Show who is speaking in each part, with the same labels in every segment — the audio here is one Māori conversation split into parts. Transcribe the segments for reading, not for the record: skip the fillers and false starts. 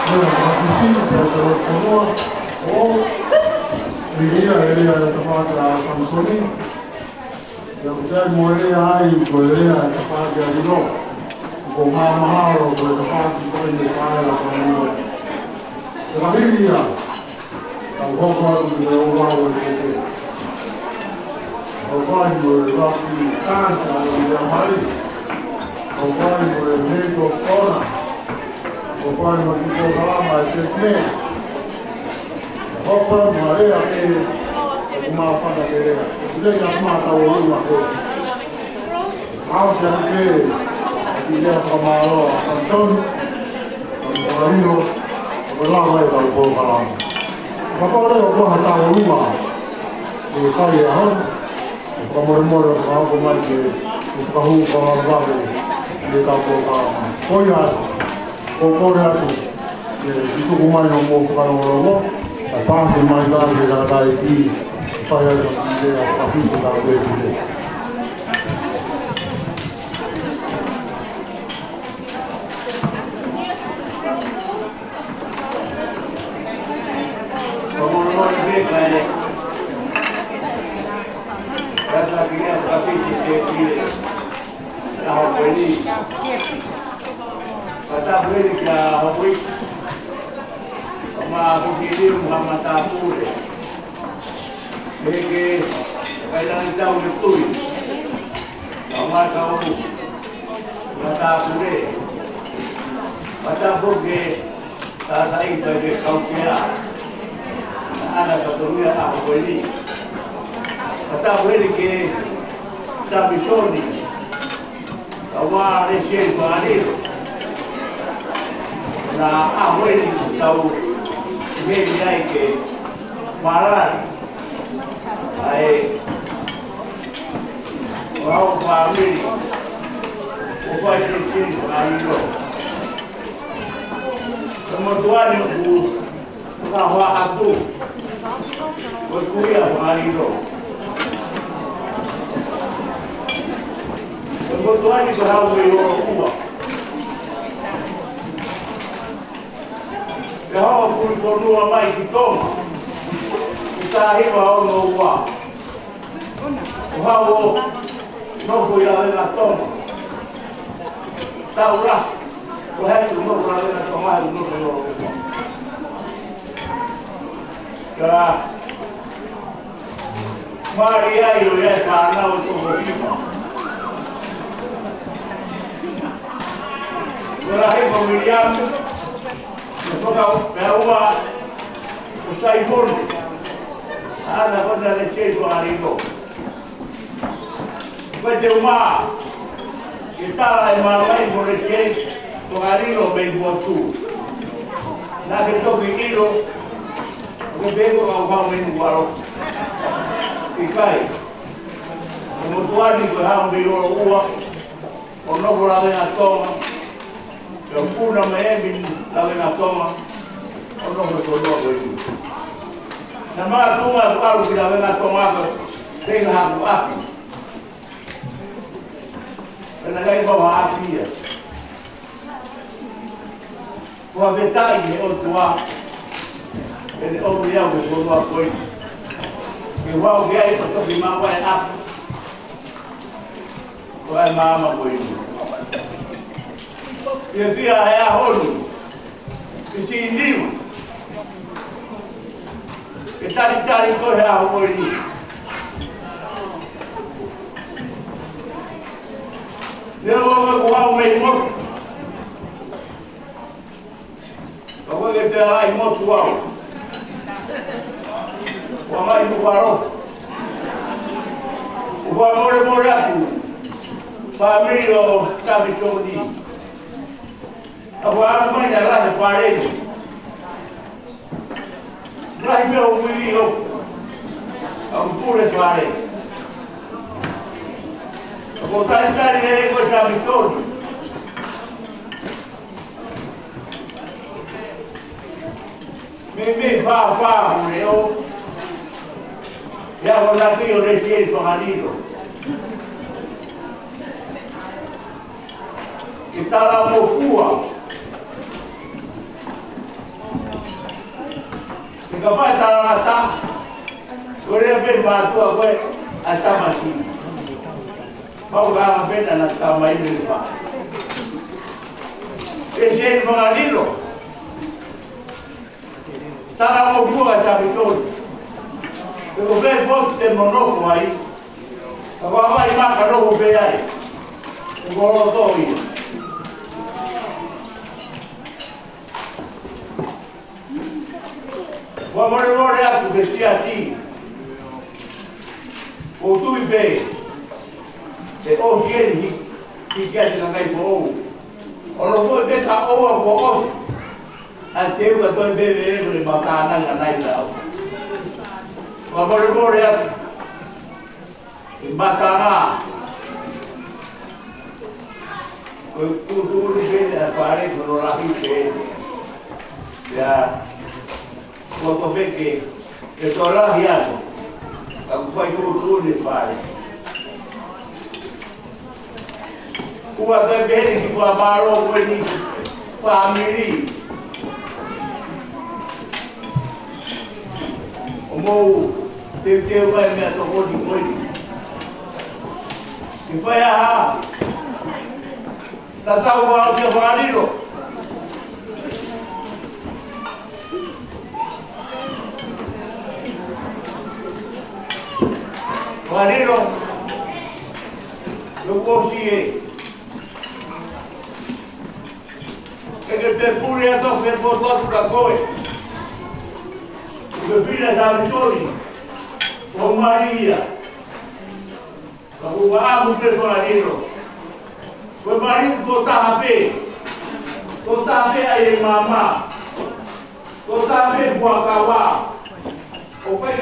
Speaker 1: Visita se lo conosco o diría la parte a Samsoni ya moría ahí podría la parte de no con más o con la parte de la familia la Biblia tampoco de un Ofango Rocky Cansa de Mari Ofango el Negro Kona Ofango tipo Rama Chesne Ofango Marea que uma fada querer ele já mata o lula vamos a ver aqui já tomou Samson o marido o lá vai para o povo Bapak ada buah tahu rumah di kaya Kamar-kamar ako kumagi kahu kamar-kamar di kapo koya koya itu kumai mo karo apa kumai da di dai di kaya di afi sudah di
Speaker 2: Kata beli ke Hawaii, sama begini Muhammad Tapur, mereka kailan tahu betul, sama kau kata Tapur, kata buke, kata ini sebagai kau kira, anak keturunan Hawaii, kata beli ke Tabisoni, kau ada siapa ada na ahoi tau ngei ai ke marari ai wao family o fai sentido aí lo como tuani o ka hoa atu o kuia aí lo como tuani ko ha o Kau pun kornua mai ki toma. Kita hiwa o no wa. Kau no fui la de la toma. Taura. Kau hai tu no la de la toma no no. Ka Maria yo ya sana o to hoima. Ora hai Miriam Kau bawa usai pun ada pada leceh soal itu. Pada rumah kita lagi malam boleh leceh soal itu berbuatu. Nak kita begini kita berbuat kau menjual ikai. Kemudian itu ham berjual uang, orang orang yang atau yang puna memin lawe na toma ono ko todo ko itu nama tuma kalau tidak lawe na toma ko teng habu api karena gai bawa api ya wa betai o tua ele o dia ko todo ko itu que wa o dia itu to bima wa api wa mama ko itu e via é a rolo e tinha livro e tá de correr a rolo eu vou o meio morto eu vou ter lá em morto o mais no farol o amor morado família sabe onde Agora mãe ela de farei. Lá meu filho, a pura farei. A botar ele com a missão. Me fa eu. Já vou lá que eu deixei o marido. E tá lá no fua. Kapag tarangata, kaya may bato ako at tamasi. Pauga ang pena ng tamay nila. Kasi yung mga lilo, tarang mo buka sa bitol. Pero kaya po, temonok mo ay, kapag ay makano ko kaya ay, siguro ito ay. Wamorore ako kasi ati. O tu ibe. E o sien hikati na kay po. O lo po ibe ka o po o. Ate ko to ibe ibe makana nga nai daw. Wamorore ako. Makana. Ko tu ibe na pare ko la ibe. Ya. Quando vê que eu estou lá riado, eu fui tudo de fare. O bebê que foi amarelo com ele, família. O meu teu vai me tomou de coisa. E foi a tata o mal de marido. Marino, lo consigue. Que te pure a todos el botón para coger. Que fila a Vittoria, con María. Como vamos a Marino. Pues Marino contaba ahí mamá. Contaba Guacawa. O que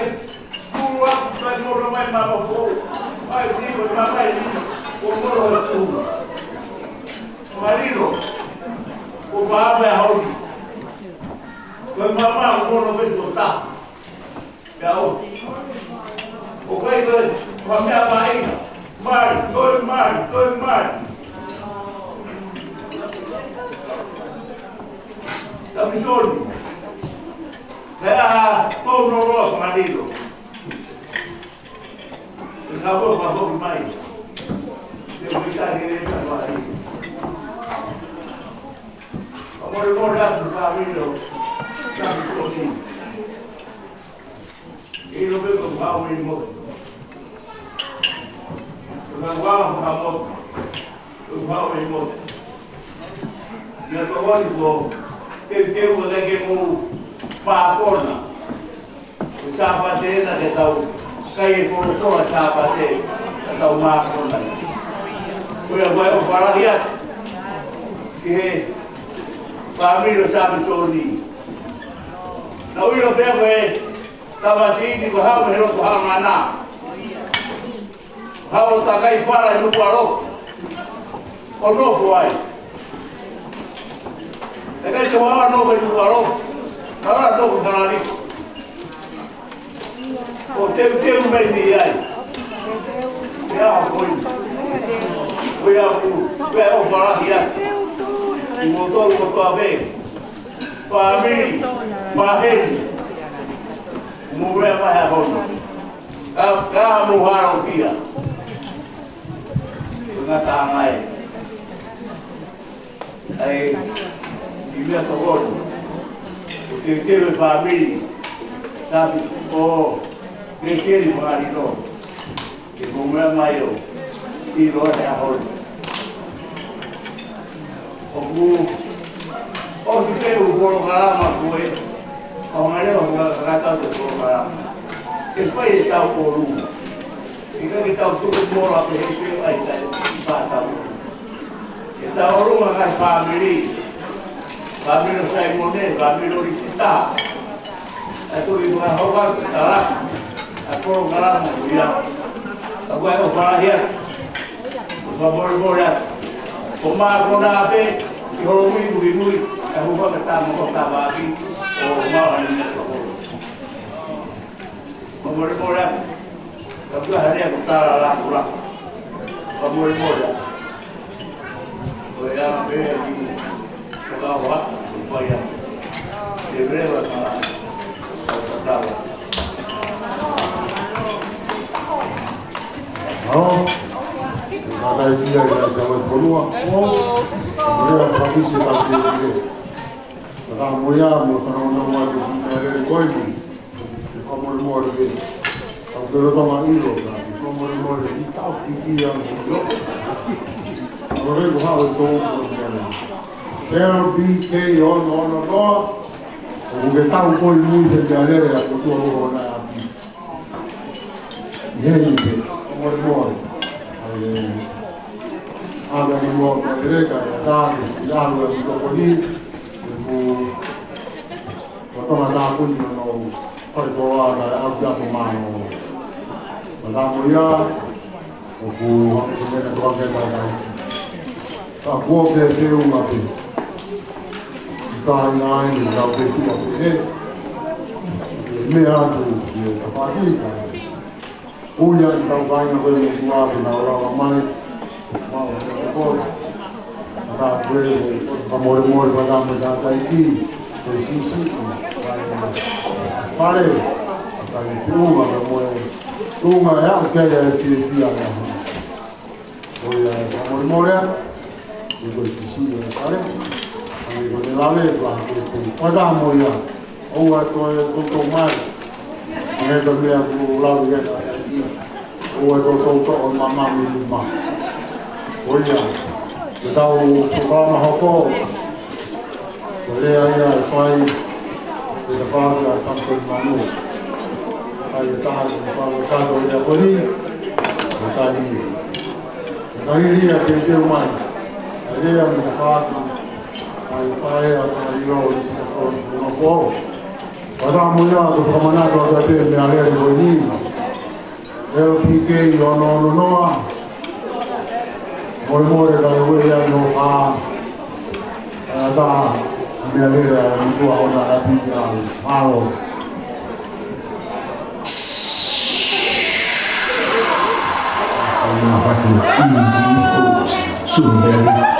Speaker 2: Kuwa kwa moro mai mama ko ai digo mama ai o moro tu marido o baba haudi ko mama o moro be tota yao o kai ko mama bai mar tapi sol kaya todo no marido. Acabou com a boca mais. Eu vou estar direito agora. Agora eu vou olhar para o família. Sabe o que ele não veio com o carro e morreu. Eu não guardo com a moto. O carro e morreu. E eu estou olhando ele tem um que eu para a corna. O sapateiro que está kaya ko so at sapate at umako na. Kuya buhay ko para lihat. Kaya pamilya sabi Sony. Nawilo pa ko tama hindi ko hawo helo to hamana. Hawo takay fara no paro. Ono buhay. Kaya tuwa no ko paro. Para no ko parali. O teu vai me aí. Foi a falar e botou a ver. Família, barreiro. Mulher vai a roda. Cá morraram filha. Não tá mais. Aí, e me atorou. O teu família, sabe? Crescer e marido, que como é maior, e não é a roda. O que tem o programa foi, o melhor gata do programa, que foi estar o poru, e que está tudo mola para ele vai estar está o rumo a família sai monet, família oriental, é tudo igual a roupa que está lá. Ako kalam dia. Ako ay operahiya. Pabor-borat. Kumago na ape, ihulumi. Ako ba katama ko tabagi o mawan na ako. Pabor-borat. Ako hari ako tara la. Pabor-borat. Kaya mabe di pagawa, upaya. Libre ba ka?
Speaker 1: Oh, ada dia yang sama semua. Oh, dia kami sih tak dia. Kalau mulia mau sama di ada koi ni, kamu mau lagi. Kalau dulu tengah itu, kamu mau lagi tahu yang itu. Orang tu harus tahu. LBK no. Kita tahu koi mui jadi ada yang itu orang api. Ini kamu ada di luar mereka ada di jalan yang berponi itu waktu ada pun no pergaulan ada apa pemanu pada mulia aku kemudian tuan kita aku ke rumah tu kita ini kalau itu aku ini aku dia pagi punya tahu banyak boleh buat orang ramai mau berpon ada boleh amor pada mereka ini sisi pare kalau rumah ya kayak sisi ada boleh amor itu sisi pare ini boleh lalu pada amor ya awak tu mai mereka dia lalu ya Oa toto mama mama. Oia, kita programa hoko. Boleh ayah fai kita pakai Samsung manu. Ayah tahan kalau kado dia beri, kita ni. Kita dia kerja mai. Ada yang pakai ayah fai atau ayah di sini pun pada mulia tu kemana tu ada ni ada di sini. LPK no more da we ya no ada melera ni ona apija malo ana fatu easy food sunberi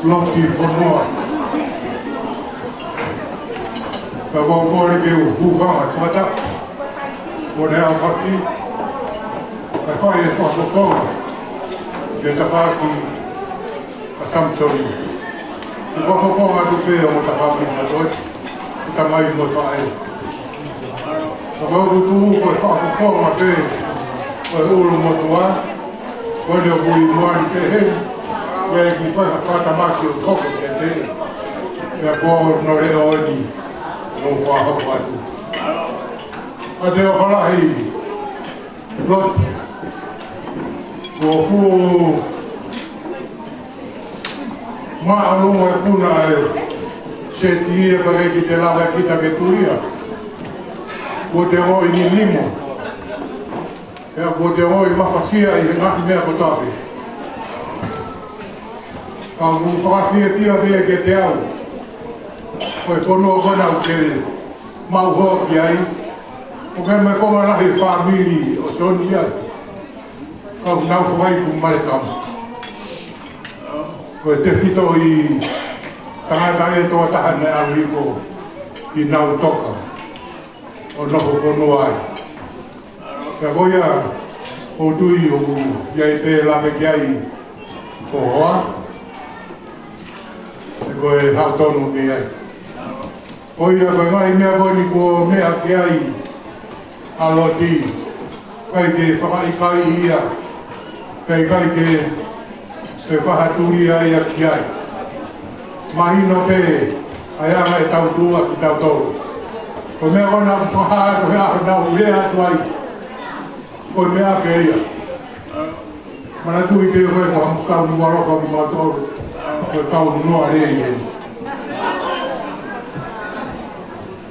Speaker 1: Slotty Fonnoa. Kalau boleh kau bukan macam boleh awak ni, apa yang kau bukan, dia tak faham Samsung. Kau bukan ada tu yang tak faham atau tamai mo whae. Wau kutu koe whakawhonga te, koe ulu motua, koe leo kui moani te he, koe ki whakata maki o koko te te, ea koe no reo eni, no whahau atu. A te o whalahi, Loti, ko fu ma'alunga e puna e se tie pare ki te lawa kita ke turia. Ko te hoi ni limo. Ea ko te hoi mawhasia i ngahi mea ko tape. Ka ku whakawhia mea ke te au. Koe whanua kona u ke mau hoa ki ai. O kai mai konga lahi whamiri o soni ai. Kau nau whai ku marekamu. Koe te whito i tangata e toa tahane ariko i nau toka. O noho whanua ai. Ka koia o tui o iai pē lawe ki ai ko hoa. E koe hau tonu me ai. Koia koe ngai mea koe ni ko mea ki ai Loti. Kai ke whakaikai ia. Kai ke se whahaturia ia ki ai. Mahino pe ai anga e tau tua ki tau tau. Ko mea kona whahaa ko hea nau rea atu ai. Ko mea ke ia. Mana tui pe koe ko kau nuaroka ki mātou. Ko kau noa rea i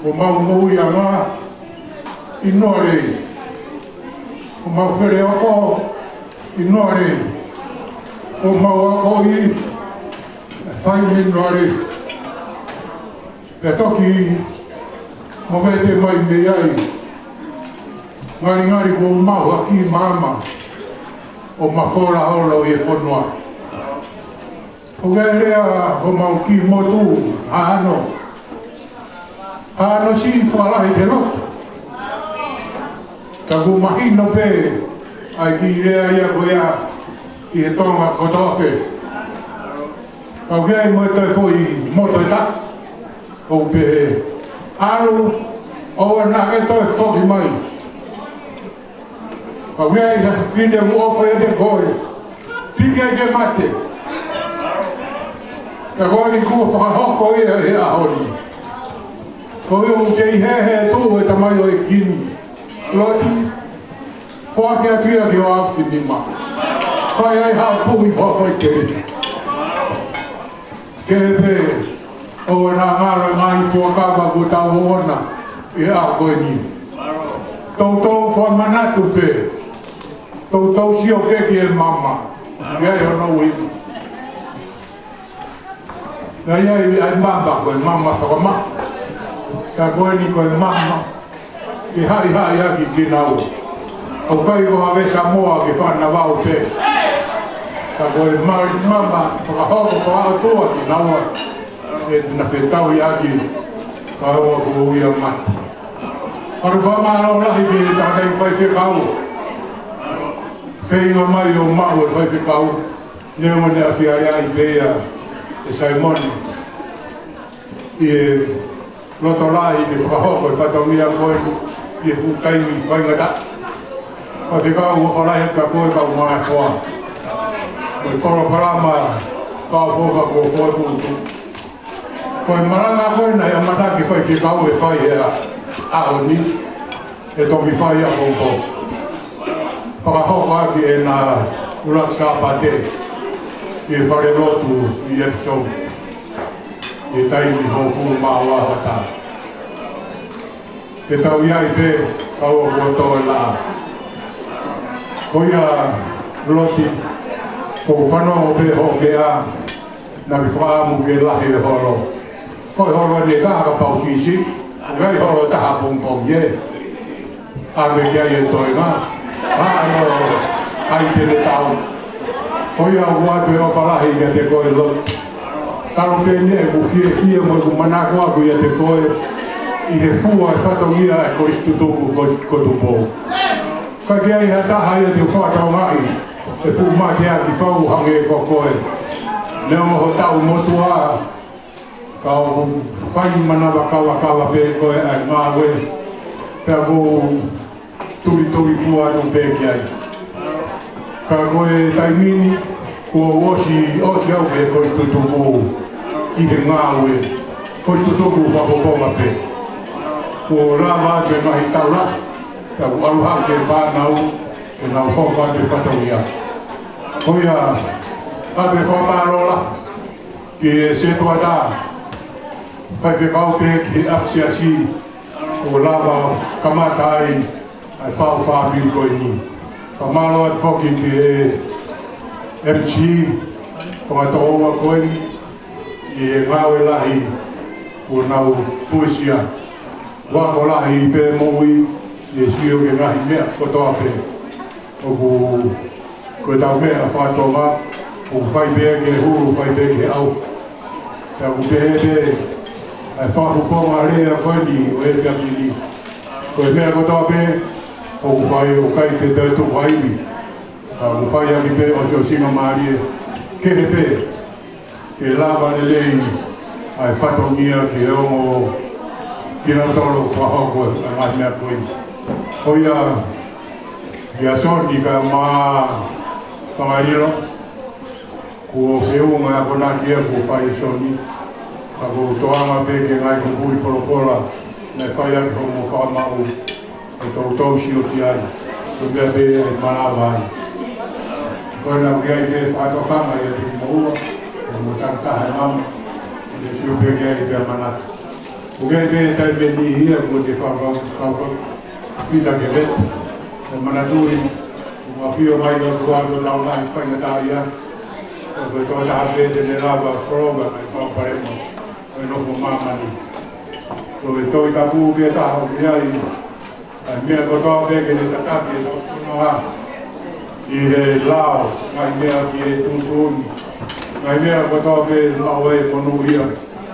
Speaker 1: Ko mau mui a ngā i noa rea. Ko mau where ako i noa rea. Ko mau ako i whai me noa rea. Pe toki mo vete mai me ai. Ngari ko mau aki mama. O mawhora holo i e whanua. Ko rea o mau ki motu hano. Hano si whalahi te loto. Ka ku mahino pe ai ki rea ia koea ki he tonga kotope. Ka kei mo te fui moto e tak. O pe aru o na e toi whoki mai. Ka kei whine mu ofa e te koe. Piki ai ke mate. Ka koe ni kua whakahoko ia e ahoni. Ko iu te hehe tū e tamai o e kini. Loti, whake a kia ki o awhi ni ma. Whai ai hao puhi whawhai kere. Kere pe, o e nā ngāra ngai whakawa ko tau ona e a koe ni. Tau whamanatu pe. Tau sio keki e mama. Iai hono iku. Iai ai mama koe mama whakama. Ka koe ni koe mama, ki hai aki ki nau. O kai ko ave Samoa ki whana wau te. Ka koe mama, whakahoko whakatua ki naua. E na whetau i aki, ka hoa ku uia mati. Paru whamaro lahi ki tātai whai whekau. Whenga mai o mau e whai whekau. Neo ne a whiarea i pēa e Saimoni. I loto lai te whakahoko e whatauia koe i e whutaimi whaingata. Pa te kau whakalai ka koe ka umaa koa. Koe koro parama whawhoka ko whoi putu. Koe maranga koe nei a mataki whai ki kau e whai e aoni. E toki whai a kouko. Whakahoko aki e nā uraksa pate. I e whare lotu i episode. E taimi ho fu maua hata. Te tau iai pe, kau o kotoa la. Koia Loti, ko whanau pe ho mea, na ki whaamu ke lahi e horo. Koi horo ne kāka pau sisi, ngai horo taha pongpong ye. Ame kia e toi ngā, hāno ai te le tau. Koia uatu e o whalahi ia te koe Loti. Taro pene e ku fie mo ku manako aku ia te koe i he fua e whatongia e koristu tuku kotupo. Ka kia i hataha ia te whatau ngai e fu mate a ki whau hange e kokoe. Neo ho tau motua kau fai mana wakawa pe koe ai mawe pe ko turi fua no pe ki ai ka koe taimini ko osi au pe ko sto tuku i he mawe ko sto tuku fa ko pe ko lava te mai taula pe ko aluha ke fa nau ke nau ko fa te fatoia ko ia ape fa marola ke se toada fai kau pe ki apsiasi o lava kamata ai fa bil ko ni pa malo at foki ke MC ko to o ko ni e ngau lahi o nau poesia wa ko lahi pe moi e sio ke ngai me ko to ape o ko ta me fa to ma o fai be ke hu fai be ke au ta u be ai whafu whonga rea koeni o e ka tini. Ko e mea koto ape, o ku whai o kai te tautu whaiwi. Ku whai aki pe o sio singa maari e kehe pe. Ke lava ne lei ai whato ngia ke ongo kina tolo whahoko ai mai mea koeni. Ko ia soni ka maa whangariro. Ko whiunga ako nā kia ko whai soni. Ako toanga pe ke ngai ko hui wholofola nei whai ake ho mo whamau e tau tausi o ki ai ko mea pe e manawa ai koe na kia i pe whatokanga i a te moua e mo taktahe mama e siu pe kia i pe manata ko kia i pe e tai pe ni hia ko te whakau pita ke vet e manatui ko mawhio mai o tuaro lau nai whaina tāia ko toa taha pe te ne lava whoroga mai pāparema e nofo mamani. Ko e toi tapu ke taha o ki ai, ai mea kotoa peke ne takaki e tono ha. I he lao, ngai mea ki e tuntuni. Ngai mea kotoa pe mau e konu hia.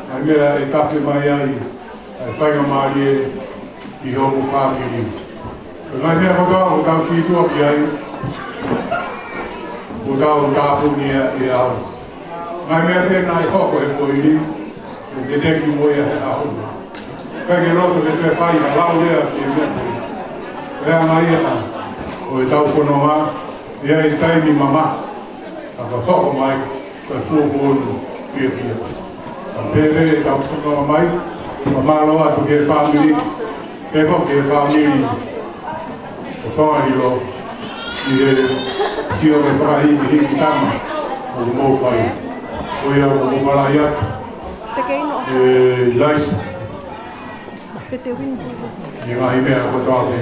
Speaker 1: Ngai mea e kafe mai ai, ai whainga maari e ki homo whamiri. Ngai mea kotoa o tau situa ki ai, o tau tāpuni e au. Ngai mea pe nai hoko e koiri, ke teki moia he ahu. Kai ke roto ke te whai na lau lea ki e mea koe. Rea mai e o e tau whonoha, ia e taimi mama, a ka toko mai, ka fuofonu kia fia. A pere e tau whonoha mai, ma malo atu ke whamiri, e ko ke whamiri, o whangariro, i e sio me whakahi ki hiki tama, o mō whai. O ia o mō whalai atu. Lais ni ngai mea ko toa pe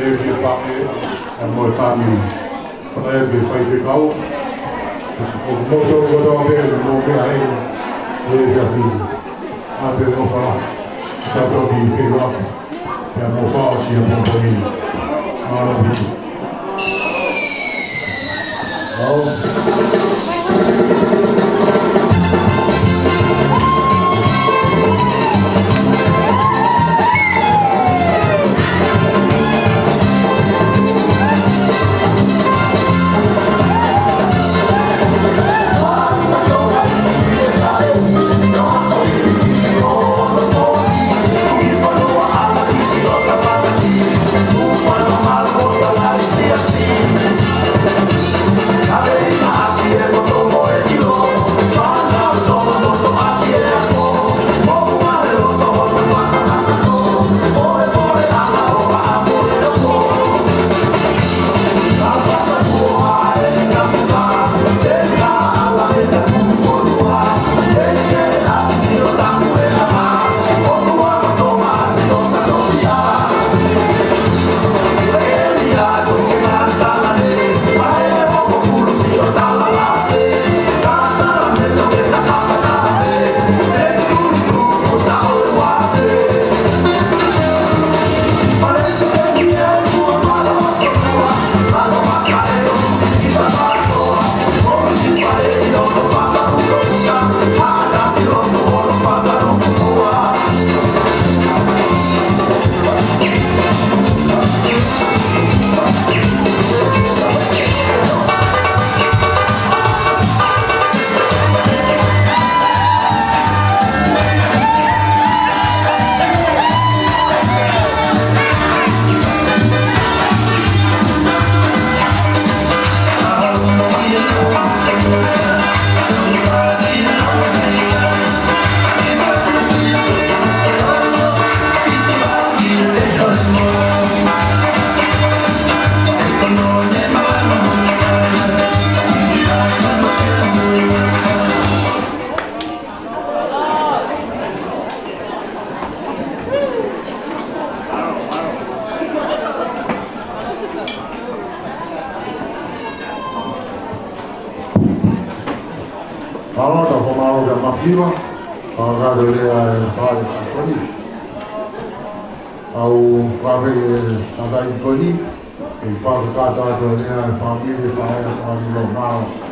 Speaker 1: e ki whake a moe whamiri whakae pe whai te kau o moto ko toa pe o mō mea ego e kia whiru a te o whala ka toki i whiru ake kia mō whaasi a mō tohini mara whiru Parota formalo da Mafiva, parlato delle fare Sassoni. Au vabe ada ikoni, il fatto kata delle famiglie fare con lo malo.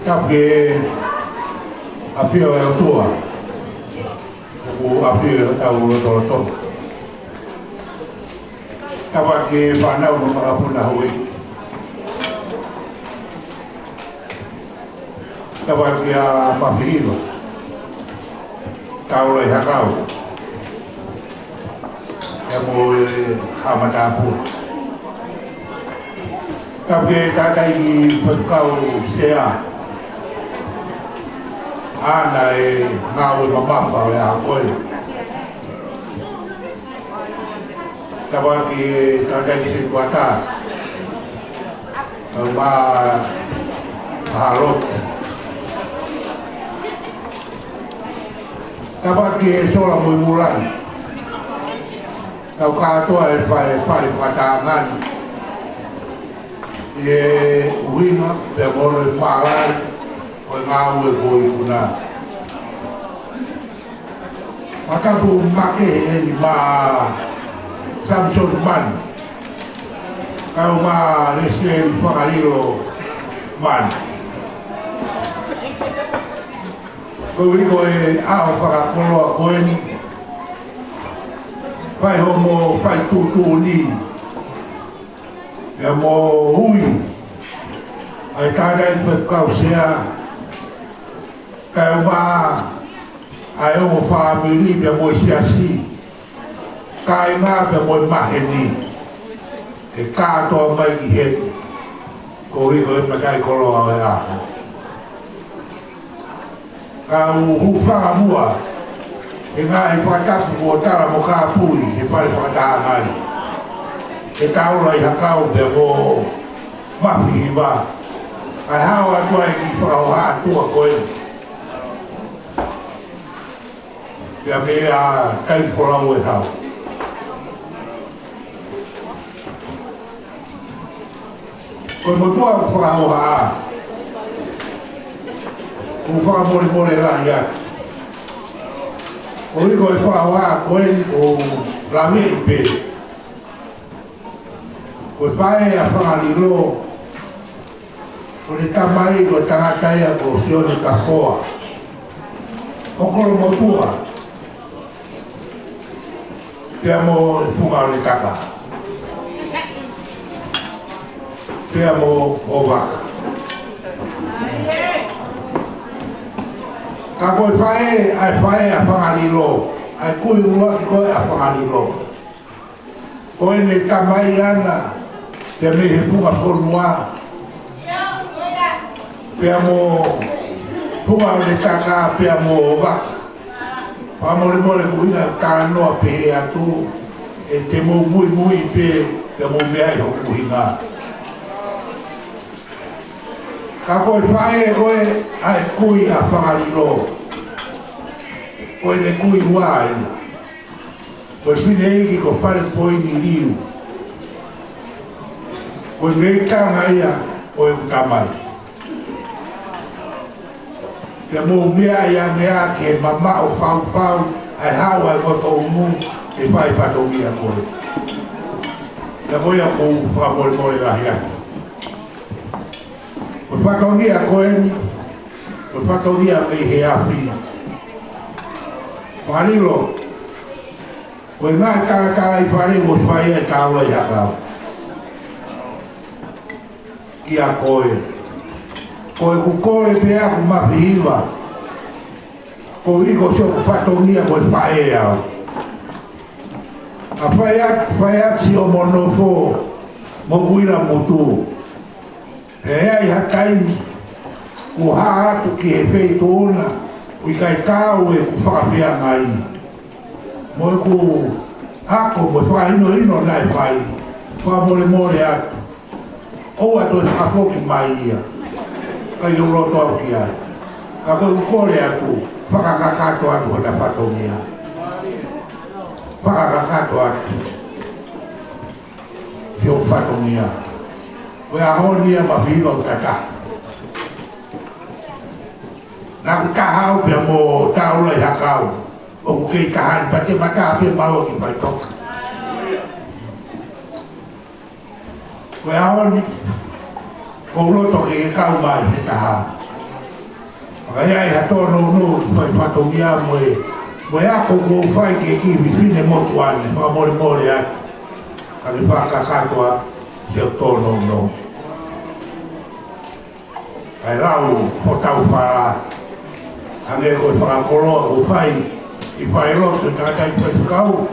Speaker 1: Kapke apio e tua. O apio tau lo to. Kapake panau no makapuna hoi. Kapake a Mafiva. Tau lo hakau. Ya mo amatapu. Kapke tatai pekau sea. Ana e ngau mamapa e a koi. Kapake tatai se kuata. Ma harot. Kapake sola muy mulan. Kau katoa e pai patangan. Ye uinga pe moro e magai. Oi ngau e koi kuna. Makapu make e ni ma Samson man. Kau ma Leslie Fangalilo man. Kau iko e ao whakakoloa koe ni. Whai homo whai tūtū ni. Ia mo hui. Ai tārai pekau sea. Kau ma ai homo whaamiri pia mo siasi. Kai ngā pia mo maheni. E kātoa mai ki heti. Ko iko e makai koloa e aho. Kau hufanga mua. E ngā i whakapu o tara mo kā pui. E whare whakatāngani. E taura i hakau pia mo mafi hiwa. Ai hawa atua e ki whakauha atua koe. Pia me a kai whorau e hau. Koe mo tua whakauha a. Ko whakamore more rahi atu. O iko e whakauha koe o rame i pe. Ko whae a whakalilo. Ko ne tamai ko tangatai a ko sione ka hoa. Okoro mo tua. Pea mo e whunga o le taka. Pea mo o waka. Ka koe whae a whangalilo. Ai kui ua ki koe a whangalilo. Koe ne tamai ana. Pea me he whunga whonua. Pea mo whunga o le taka. Pea mo o waka. Pamore more kuinga tāra noa pe atu. E te mo mui pe. Pea mo mea i hoku hinga. Ka koe whae koe ai kui a whangalilo. Koe ne kui wai. Koe whine eki ko whare poi ni liu. Koe mei tanga ia koe utamai. Pea mō mea ia mea ke mama o whau ai hau ai koto umu te whai whatongia koe. Pea koe a kou whakamore rahi atu. Koe whatongia koe ni, koe whatongia mei he awhi. Whanilo, koe ngā karakara i whare mo whai e tāua i hakau. Ki a koe. Koe kukore pea ku mawhihiwa. Ko iko sio ku whatongia koe whae au. A whae si o monofo mo kuira motu. E ai hataimi ku haatu ki he whei tōna. Ui kai tāu e ku whakawhea ngai. Mo e ku hako mo whaino nai whai. Whamore atu. O ato e whakafoki mai ia. Kai o roto au ki ai. Ka koe ukore atu. Whakakakato atu hana whatongia.
Speaker 3: whakakakato atu. Ki o whatongia. Koe ahonia mawhiwa o tata. Nā ku tahau pia mō taula I hakau. O ku kei tahani pate mata pia maua ki whai toka. Koe ahoni. Ko roto ke kau mai he taha. Kai ai hatono no fai fatongia mo ako go fai ke ki fine motu ane fa more a ka fa ka katoa se tono no ai rau hotau fara ane ko fa kolo go fai I fai roto ka tai fa kau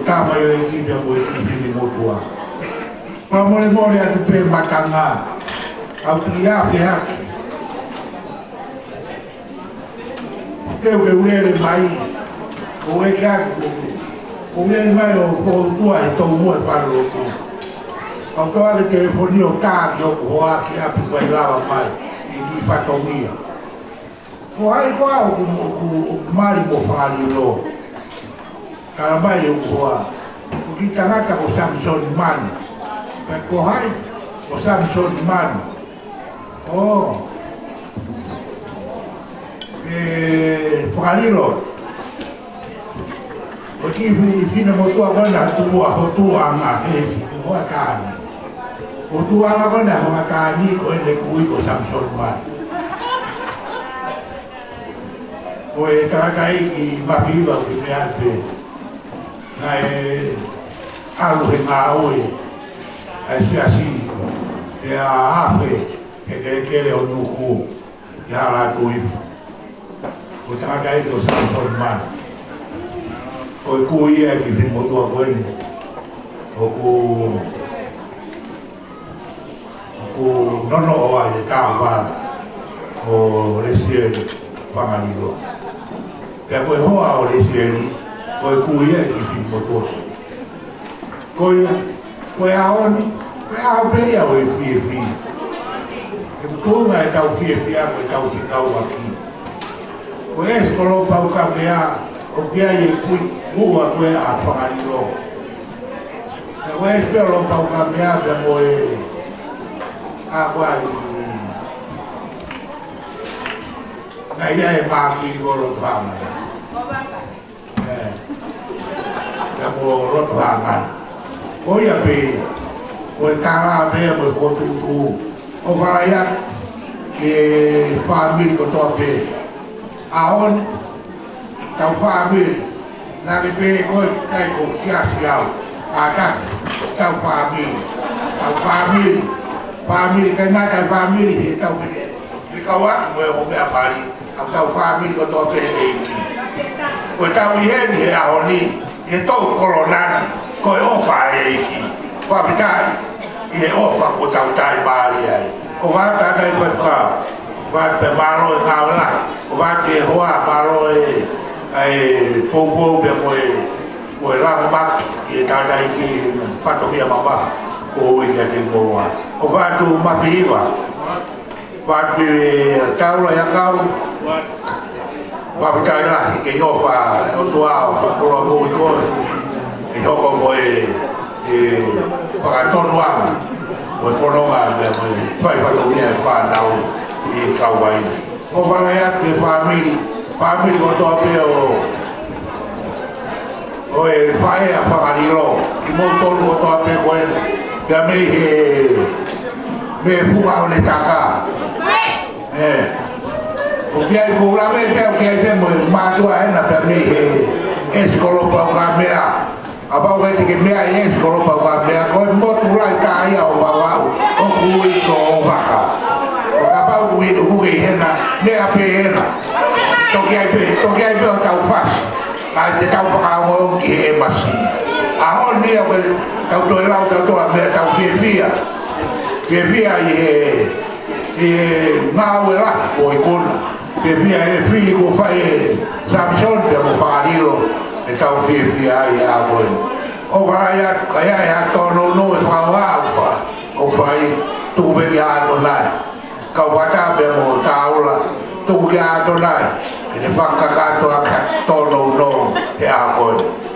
Speaker 3: tama yo ki me mo ki fine motu a fa more a tu pe matanga au pia pia Teu que ulele mai, o e kia ulele mai o tua e tau mua e whare o tu. Au toa ke telefoni o tā ki o kuhoa ki api kwa I lawa mai, I ni whatongia. Ko hai koa o ku mari mo whari lo. Kara mai o kuhoa. Ko ki tangata ko Samson Man. Ko hai o Samson Man. Oh. Whakariro. O ki whina motua kona tua hotua ngā hewi, I hoa kāni. O tua ngā kona hoa kāni ko ene kui ko Samson Man. O e tākai ki mawhiwa ki mea pe. Nā e alu he ngā oe. E si e a hape e kere o nuku. I hara tu ipu. O tākai ko Samson Man. O e kui e ki whina motua koene. O ku nono o ai e tāu wala. O resieri whangariro. Pea koe hoa o resieri. Ko e kui e ki whina motua. Koe aoni. Koe ao peia o e whie. E kutunga e tau whie ko e tau whikau aki. Ko es kolo pau ka mea o kia I kui mua koe a whangariro. E ko es kolo pau ka mea pia mo e a koe na ia e māki I kolo tuhamana. Pia mo roto hangana. Ko ia pe ko e tāra mea mo e kotutu. O wharaiak ke whamiri ko toa pe. Aon, tau whamiri, nā ke pe koe kai ko siau, a tak, tau whamiri, kai ngā kai whamiri he tau peke, me kawaki mo e ho mea pari, au tau whamiri ko toa pe he eiki. Koe tau I heni he ahoni, he tau koronani, koe ofa he eiki, wapitai, I he ofa ko tau tai maari ai. O wata kai koe whakau, wata maro e ngā wala, o wata e hoa maro e poupou pia mo e lama maki I e tātai ki whatokia mama o i kia te moa. O wata mawhiwa, wata e taula I a kau, wata I lahi ke hiofa o tua o whakoroa mo I koe, e hoko mo e whakatonu anga. O whanonga mea mo e whaiwhatokia e whanau I kauai. O whangai ke whamiri ko toa pia o e whae a whangariro. I mō tonu o toa pia koena. Pia me fuga o ne taka. O pia I kōra me pia o kia pia mo e mātua ena pia me eskolopa o ka mea. A pau kai te ke mea I eskolopa o ka mea. Ko e motu rai ka ia o wawau. O kui ko o waka. O ka pau kui o kuke hena. Mea pe hena. Toki ai pe o tau whasi. Ai te tau whakaongo ki he masi. A hon mea koe tau toi lau tau toa mea tau whiewhia. Whiewhia I he ngāu e laki ko I kona. Whiewhia he whiri ko whai e Samson pia ko whakariro. E tau whiewhia ai a koe. O whaia kai ai a tono no e whakawā o whai tuku peki ato nai. Kau whata pia mo taula tuku ki ato nai. E ne whakakato a tono no. e a koe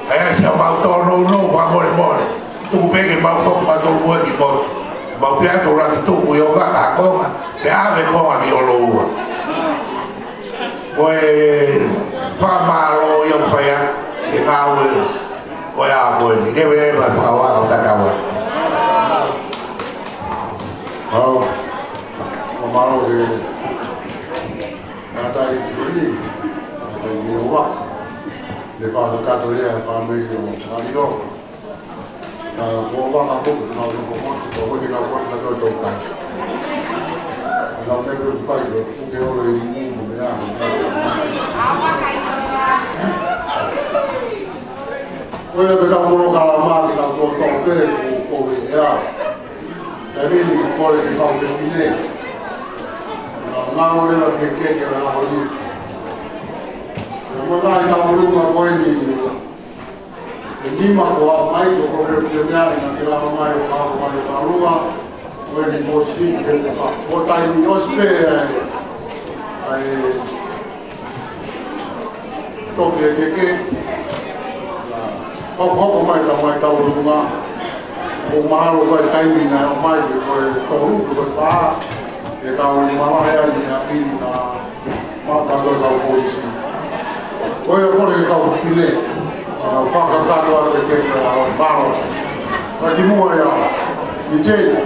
Speaker 3: ai se mau tono no fa more more tu pege mau fo pa to mo di pot mau pia to la tu ku yo ka ka ko pe ave ko a di olo ua koe fa malo yo fa ya e ka we koe a koe ni ne we ba ta wa ta ka wa
Speaker 1: Halo, mau ke ada ini, ada ini wak, di faham kata dia faham itu, hari itu, bawa aku tu nak berkomot, bawa kita buat nak bercokai, nak berfai, kita orang ini punya. Kau yang kita perlu kalama kita perlu tope, kau ya. Tapi ni kau yang kau define, orang orang yang keke orang orang ni, mana kita perlu kau ini maklumat mai kau berpunyai nak kira mai kau mai rumah, kau ni bosi kau tai ni ospe, tope keke, kau mai tahu rumah. O mahalo ko kai mina o mai ko toru ko fa e ka o mama ya ni api na ma ka do ka polisi ko e ko e ka o file na fa ka ka do ke ke o baro ka di mo ya ni je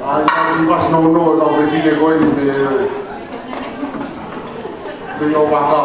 Speaker 1: ai ka di vas no no ka o file ko ni de yo va ka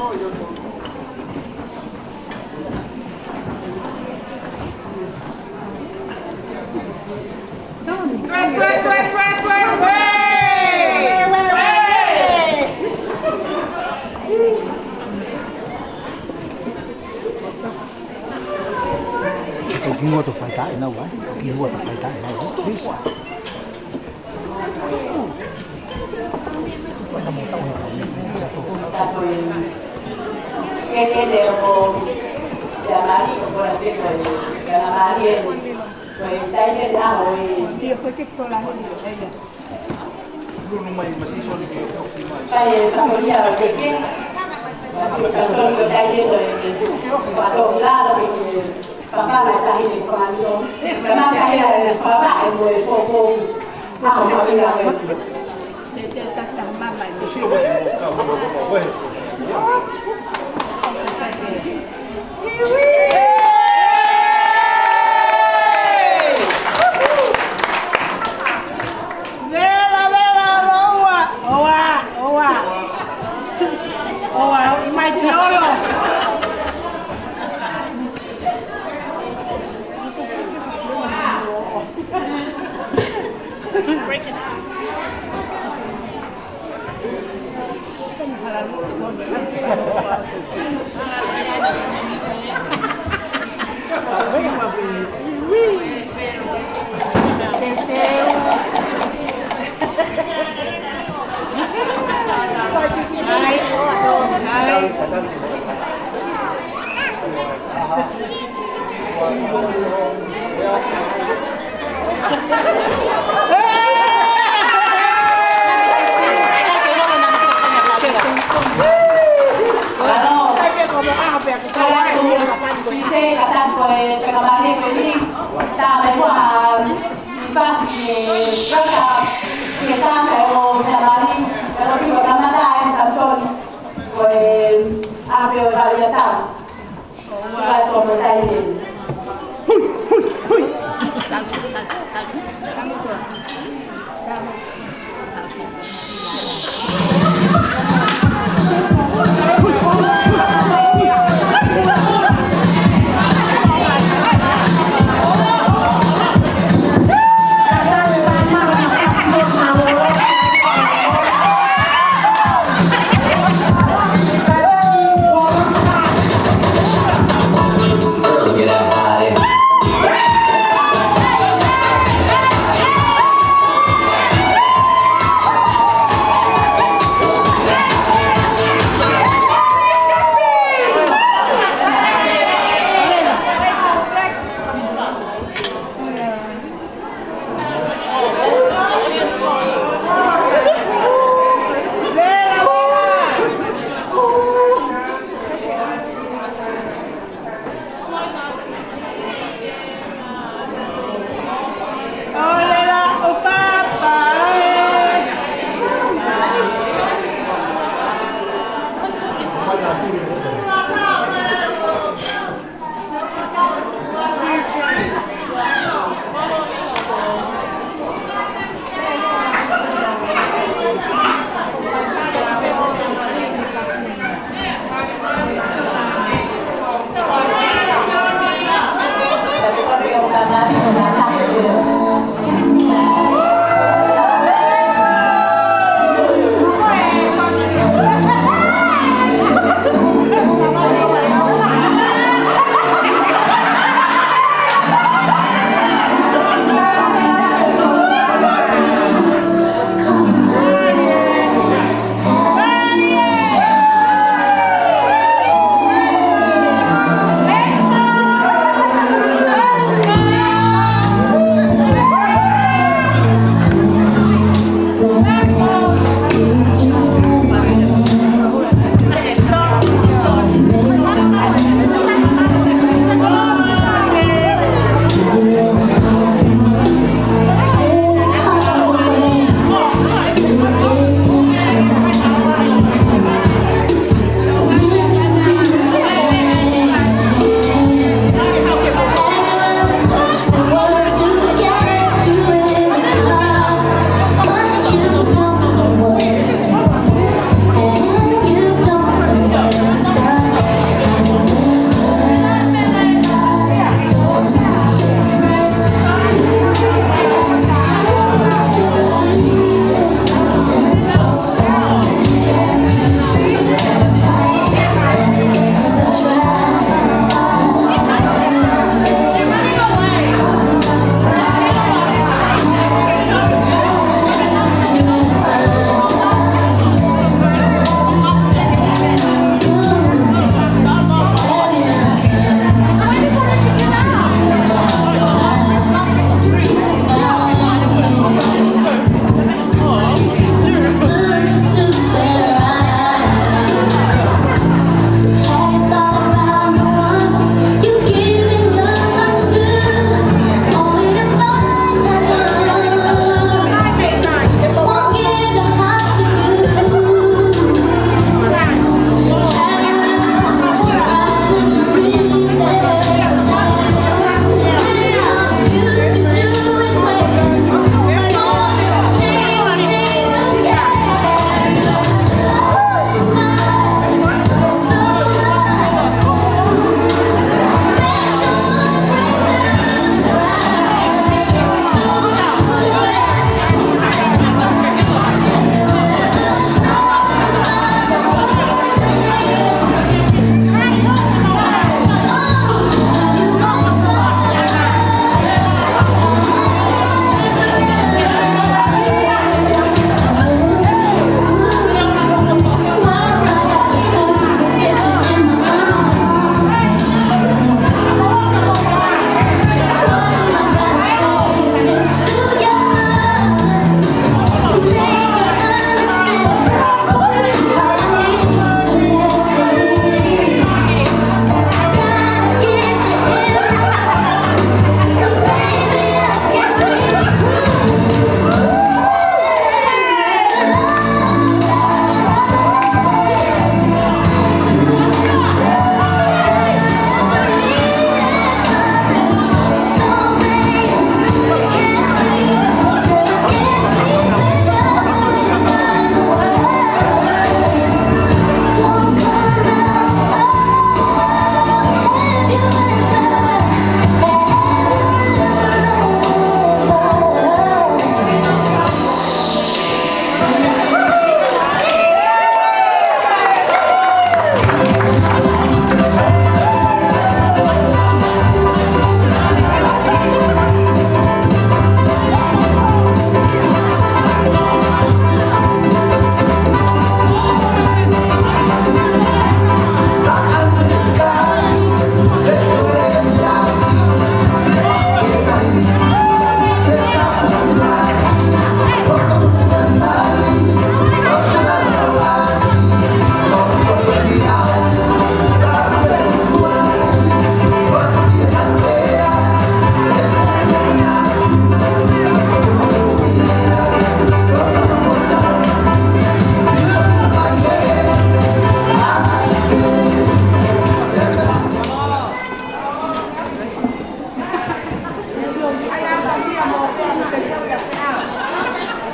Speaker 4: You want to fight that? No way. You want to fight that? No way. Please.
Speaker 5: Que debo llamar y por la fiesta de la María, pues está ahí el ajo y familia que la sensación que está yendo a todos lados, que papá la está yendo cuando la marca era de papá, es muy poco ajo para venir a ver.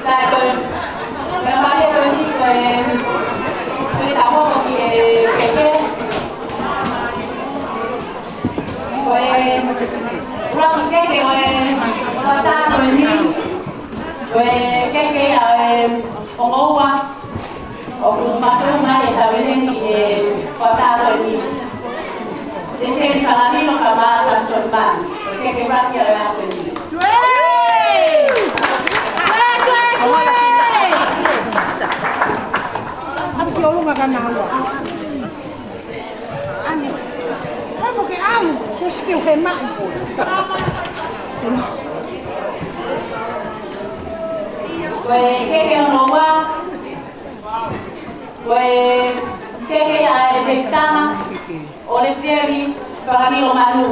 Speaker 5: Tại tôi ngày mai tôi đi tôi tạo một cái rồi cái hoa ta rồi đi rồi cái là ông Âu à ông mà tôi hôm nay tại bên thì hoa ta rồi đi để xem đi vào đi nó cả ba sản xuất bản cái rap kia là rồi đi
Speaker 6: Aku belum makan malu. Ani, kamu ke au, terus kau hemat.
Speaker 5: Về cái nó qua về cái là Việt Nam Olesieri Paranilo Manu.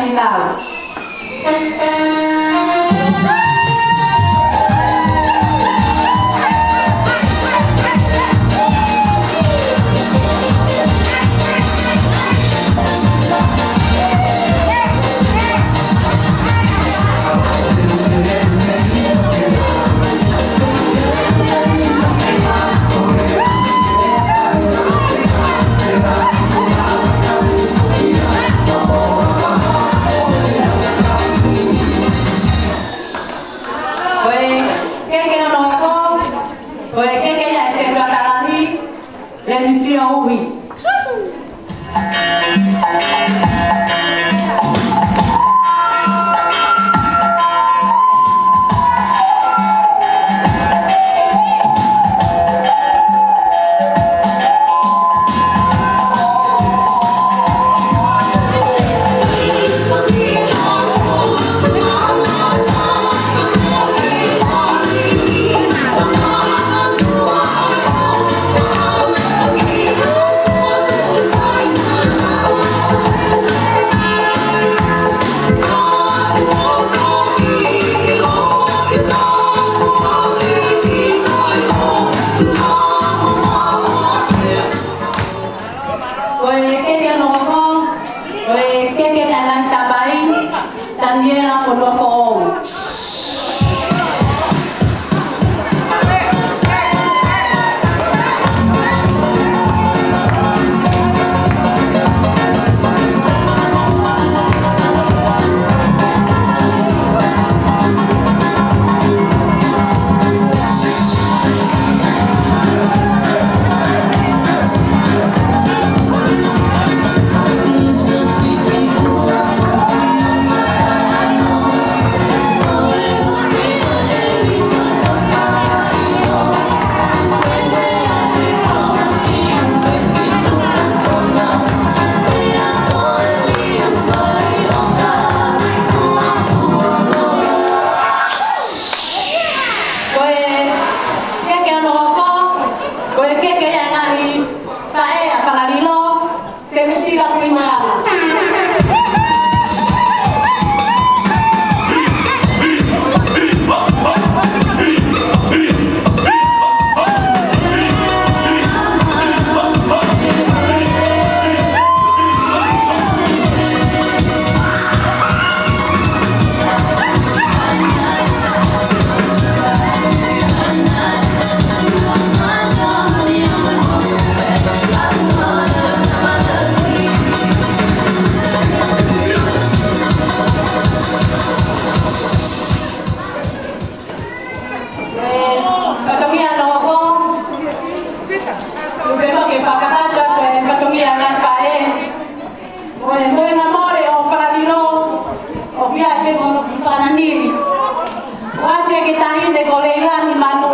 Speaker 5: Final. L'émission oui. Daniela Fodofo.
Speaker 7: This is the
Speaker 5: tahine ko leilani manu.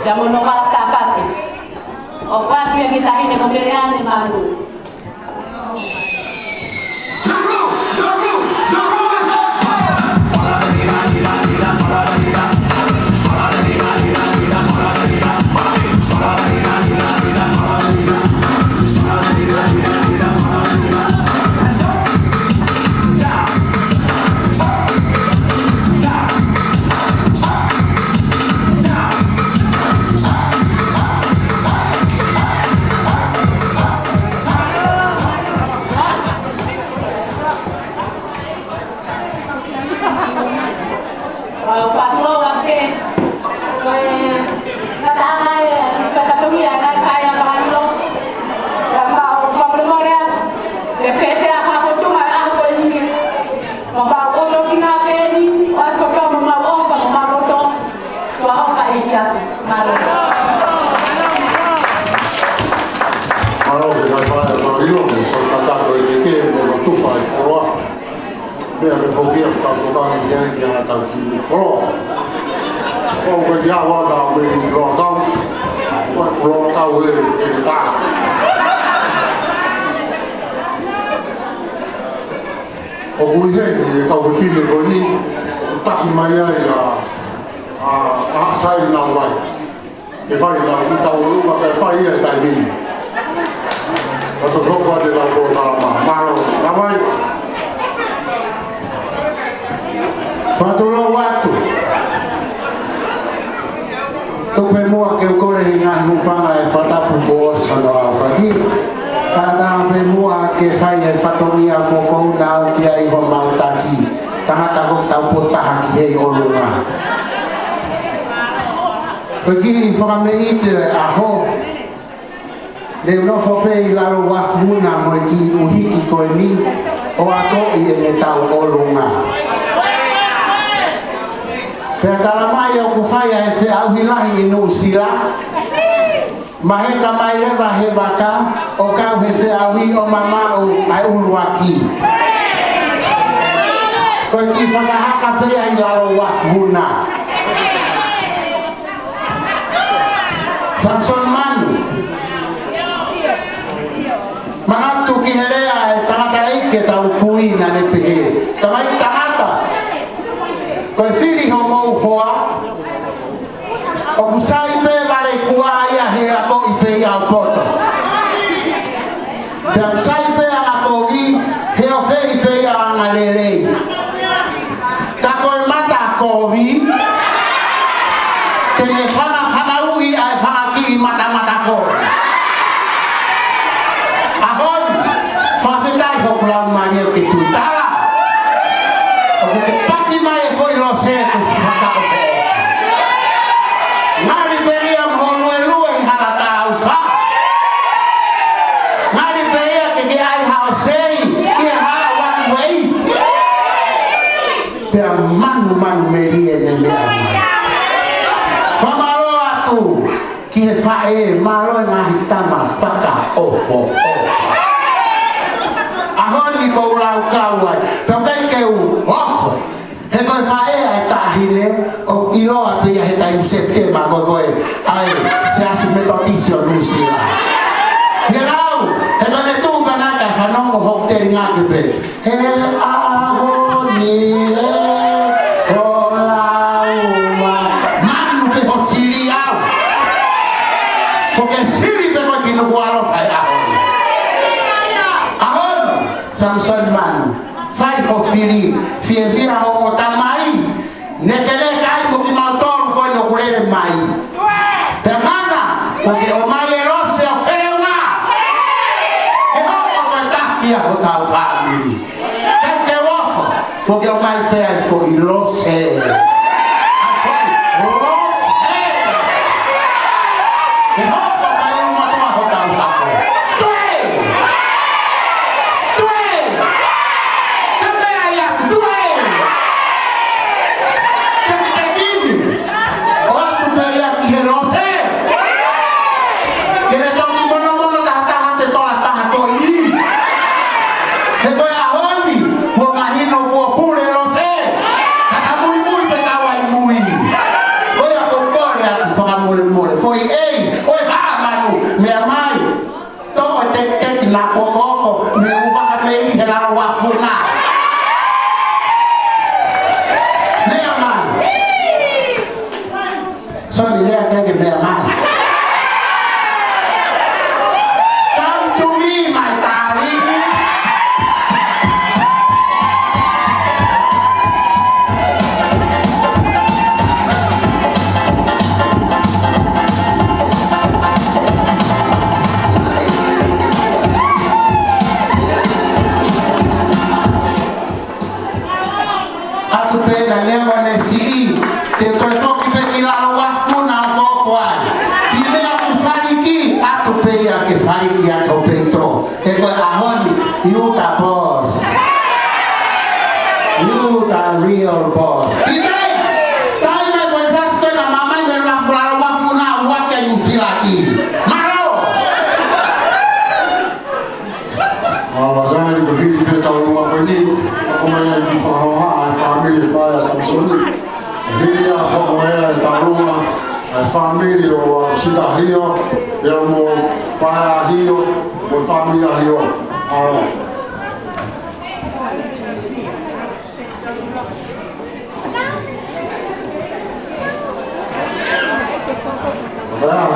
Speaker 5: Jamono para sapati. O quanti yang kita ini pemberian malu.
Speaker 1: Mea me whokia tau tokanga ki ai ki ana tau ki koroa. O kwa ia waka me i roa tau. Kwa roa tau e tā. O kui hei e kau whiwhine ko ni. Taki mai ai a sai nau wai. E whai nau ki tau runga kai whai e tai hini. Ato topa te lau ko tāma. Maro, na mai.
Speaker 7: Faturo watu. Tupe mua ke ukore hinga hufanga e fatapu ko osano a whaki. Kada pe mua ke whai e whatoria mo kou nao ki ai ho mautaki. Tahata ko tau potaha ki hei olunga. Peki whakameite a ho. Leo no fope i lalo wafuna mo ki uhiki koe ni. O ato i e me tau olunga. Pea talamai au kufaya e whi au hilahi inu sila. Maheka mai lewa he waka o kau he whi au hi o mamau ai uruaki. Koe ki whakahaka pea i lalo wafuna. Samson Manu. Manatu ki herea e tangata eike tau kuina ne pehe. Tamai tangata. Koe whiri ho mou hoa. O kusai pe vale kua ia he ako i pe au poto. Te kusai pe ako i he o fe i pe a angarelei. Ka koe mata ako vi. Te ne whana ui ai whana ki mata koe. Ahon, whawhetai ho kulau maria o ke tuitala. O ke pati mai e foi lo se ku whakao fo. Ngari peria mho lue i hana tau wha. Ngari peria ke ai hao sei i hana wang wei. Pea manu merie ne mea mai. Whamaro atu ki he whae malo ngahi tama whaka ofo. Ahoni ko lau kauai, peo kai keu ofo. He koe whae ai tahine o iloa pia he taim septema koe ai se asi metotisio lusila. He rau, he koe ne tuu kanaka whanongo hokteri ngaki pe. He ahoni e wholauma manu pe ho siri au. Koke siri pe koe kinu kualo whai ahoni. Ahoni, Samson Manu. Fai ho firi fia ho tamai nekele kai ko ki mautor ko no kulere mai te mana ko ke o mai rose o fere una e ho ko ta ki ho ta family te wofo ko ke o mai pe fo i rose
Speaker 1: Alvasani ko hiri pe tau lunga ini pokoknya di Fahoha family Faya Samsoni hili ya pokoknya tarunga family o sita hiyo ya mo Faya hiyo mo family hiyo ara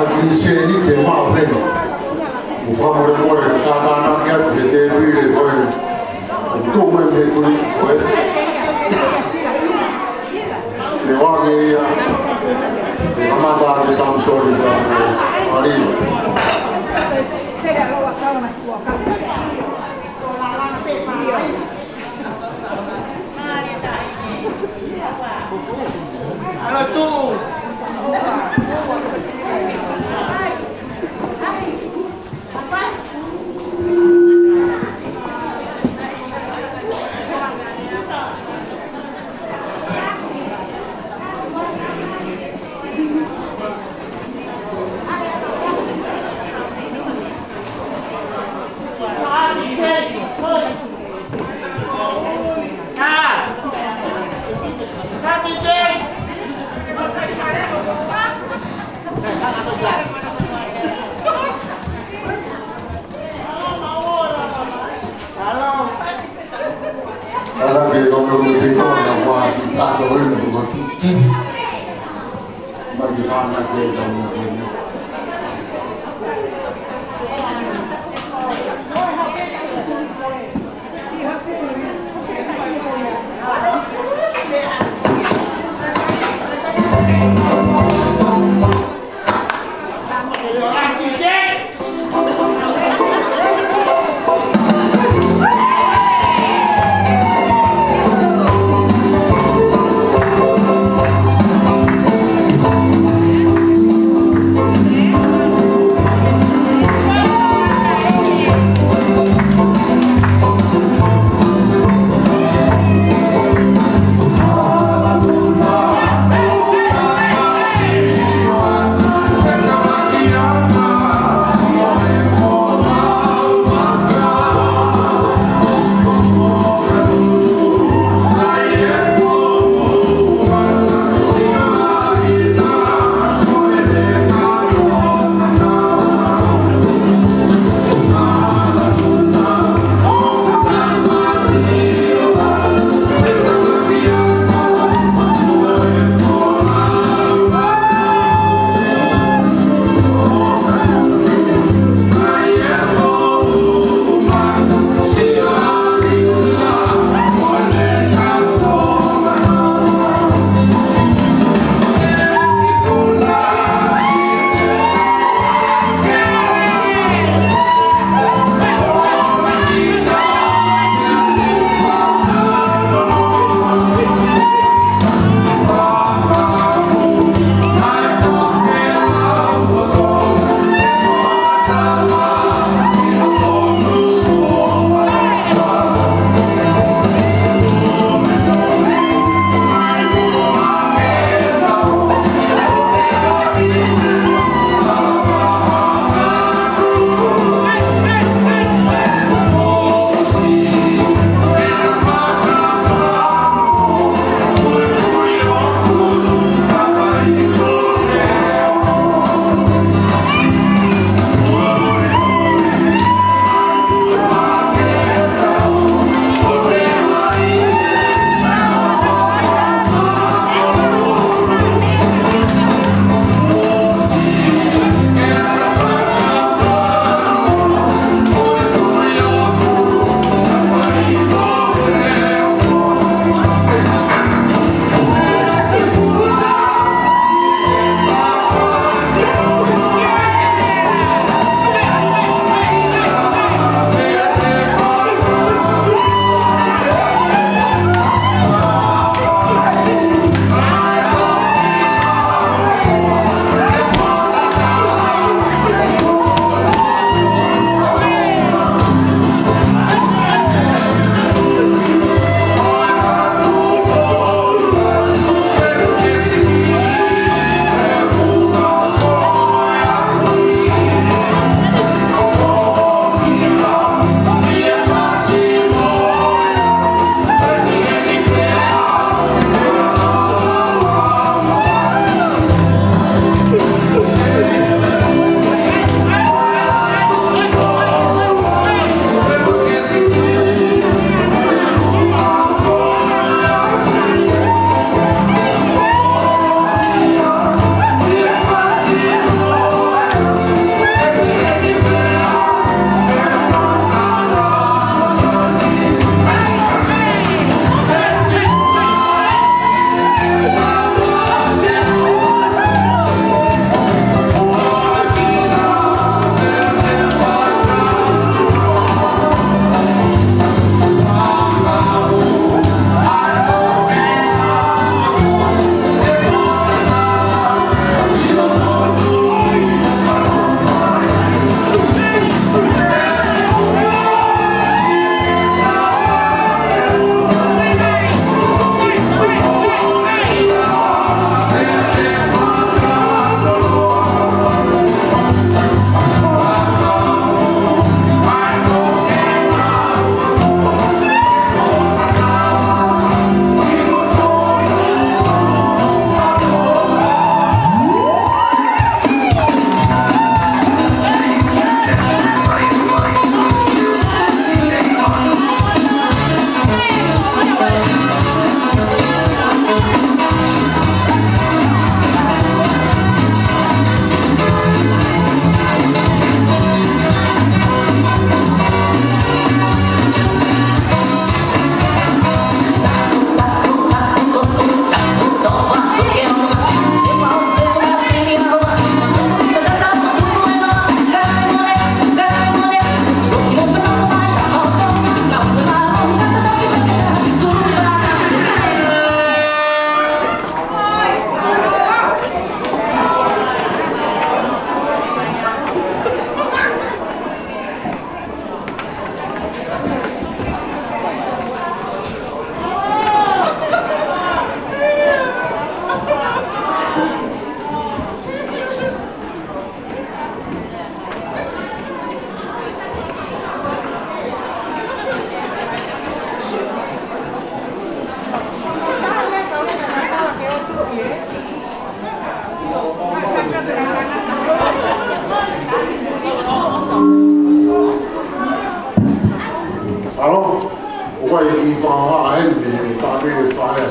Speaker 1: di sini tema apa ini? Bukan murid-murid kata anaknya BTW boy, itu menjadi boy. Lewatnya ya, kamar di Samsung dan hari.
Speaker 2: Halo tuh.
Speaker 1: Kalau kita lebih kurang buat kita tahu ini bukan tim bagi anak kita ini.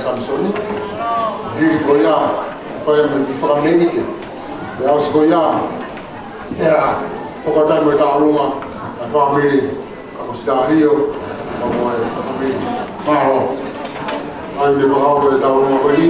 Speaker 1: Samsoni. Hiri ko ia, whai me ki whakameite. Te au siko ia, ea, pokatai mo ta arunga, a whakamiri, kako sita hio, ka moe whakamiri. Maro, ai me whakao ko e ta arunga ko ni.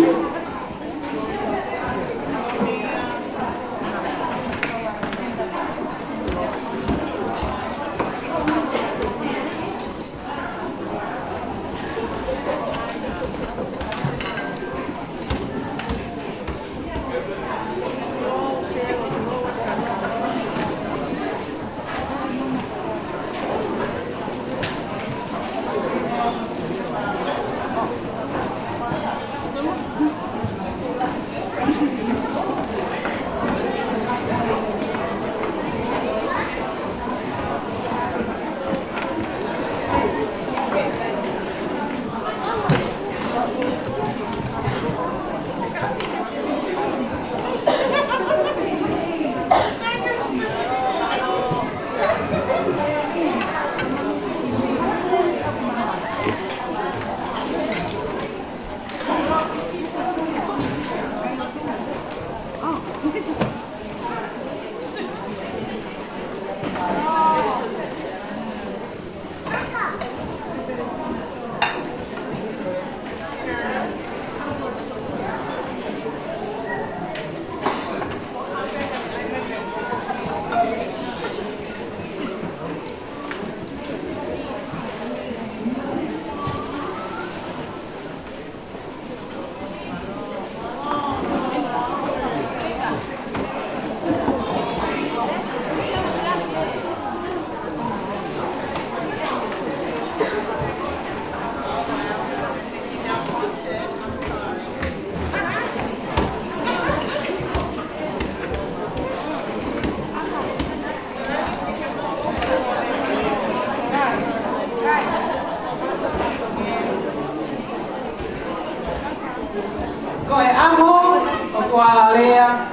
Speaker 8: Koe aho o Kuala Lea,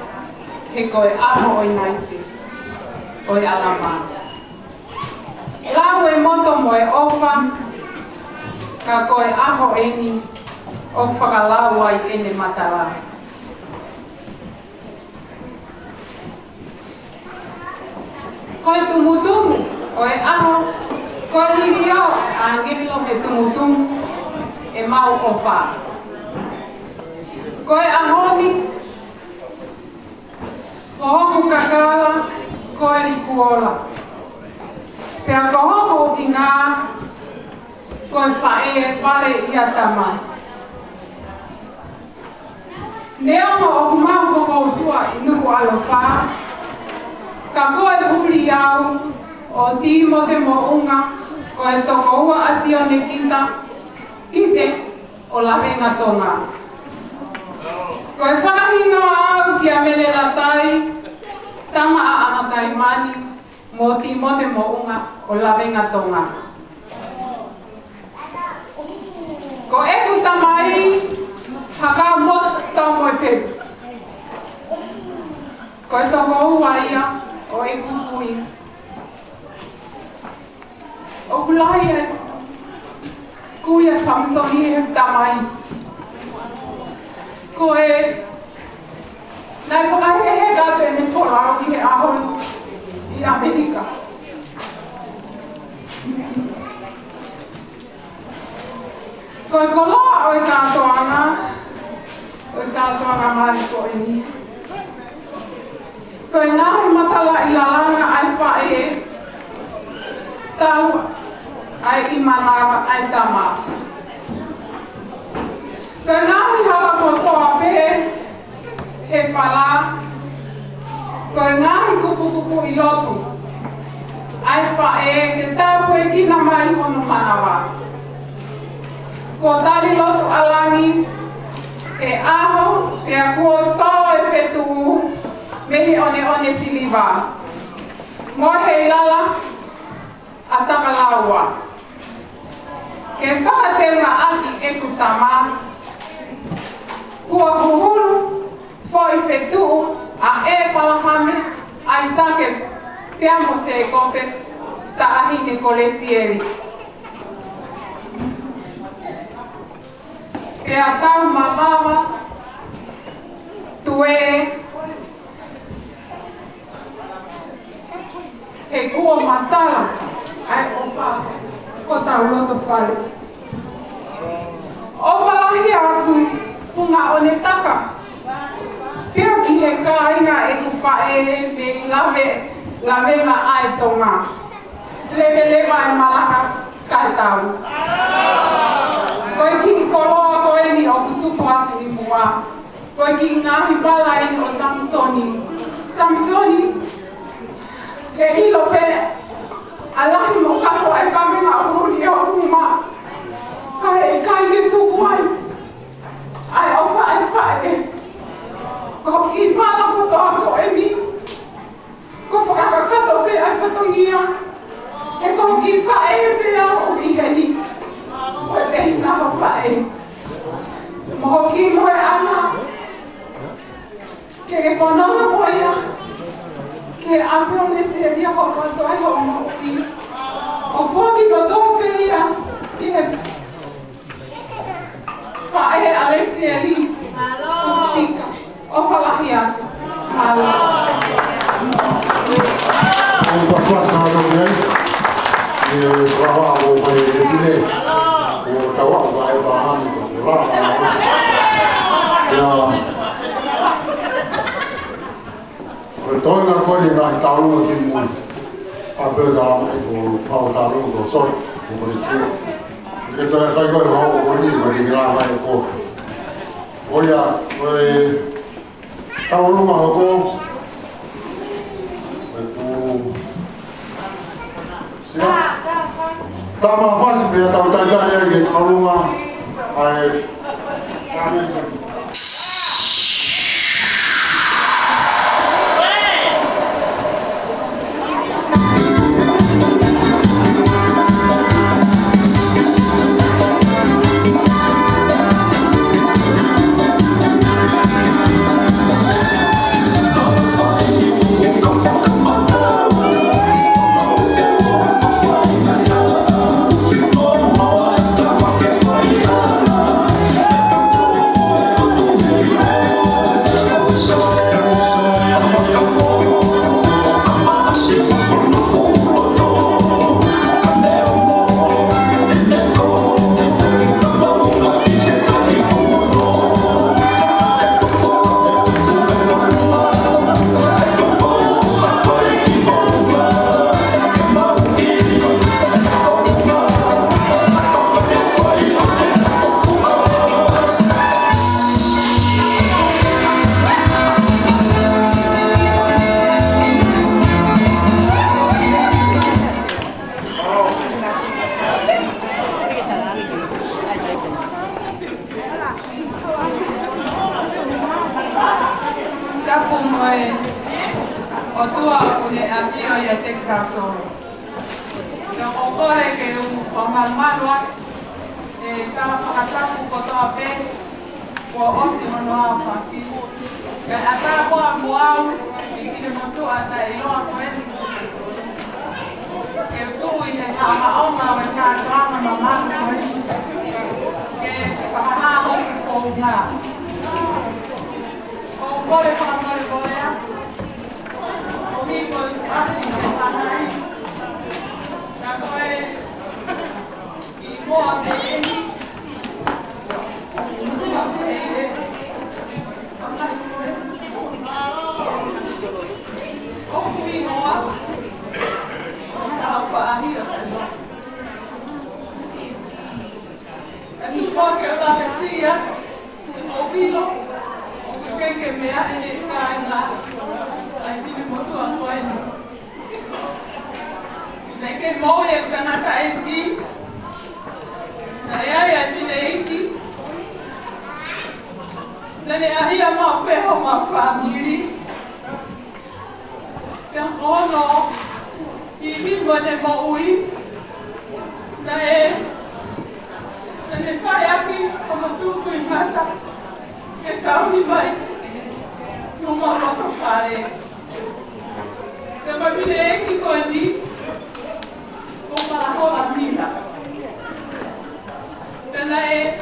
Speaker 8: he koe aho o Inaiti, o i Alama. Lau e moto mo e ofa, ka koe aho eni, o whakalau ai ene matara. Koe tumutumu, o e aho, koe hiri au, a ngehilo he tumutumu, e mau ofa. Koe ahoni, ko hoku kakala, koe rikuola. Pea ko hoku ki ngā, koe whae e pare ia tamai. Neongo o kumau whakautua i nuku alofa, ka koe huli au, o timo te mounga, koe toko ua asio ne kita, kite o lawenga tonga. Koe whakahino au ki a mele latai, tama a anatai mani, mo timo te mounga o lawenga tonga. Ko eku tamai, haka mota mo e pepu. Koe toko ua ia o eku pui. O kulai e kuia Samsoni e tamai. Koe nai whakahehe kato e ne wholau ki he ahoni i Amerika. Koe koloa o i kātoanga mai ko e ni. Koe ngahi matala i lalanga ai whae e tau ai i manawa ai tama. Koe ngahi hala ko toa pehe he whala. Koe ngahi kupu i lotu. Ai whae ke tau e kina mai hono manawa. Ko tali lotu alangi e aho e a kua toa e petu mehi one siliva. Mo he lala a takalaua. Ke whakateunga aki e kutama. Kua huhulu foi petu a e palahame ai sake piamo se e kope ta ahine kolesieri. e a tau mamawa tue he kua matala ai opa ko tau loto whare. O malahi atu punga o ne taka. Pia ki he kāinga e ku whae me lave ngā ai tonga. Lewe lewa e malaka kai tau. Koe ki koloa koe ni o kutupu atu i mua. Koe ki ngahi bala ini o Samsoni. Samsoni ke hilo pe alahi mo kako e kamenga uruni o uma. Kai ke tuku ai. Ai o whae. Ko ki pala ko toa ko e ni. Ko whakakato pe ai whatongia. He ko ki whae pe au o i he ni. Ko e te hina ho whae. Moho ki moe ana. Ke whananga moia. Ke apeo le se lia ho kato e ho mo i. O whaki ko tō pe ia. Ki he whae alesti e li. O stika. O whalahi atu. Malo.
Speaker 1: O pakuat na hano nei. E rawa o mai e pine. O tawa o vai bahani. O rama o toina koe ni ngahi tālunga ki mui. Apeu tālama e ko pao tālunga ko soi. Ko polisia. Ke toi kai koe hao o ni ma ni ngā mai e ko. Oia, koe tālunga hoko. E ku... Sia. Tama whasi pia tau taitani e ke tālunga. Ai... Kami...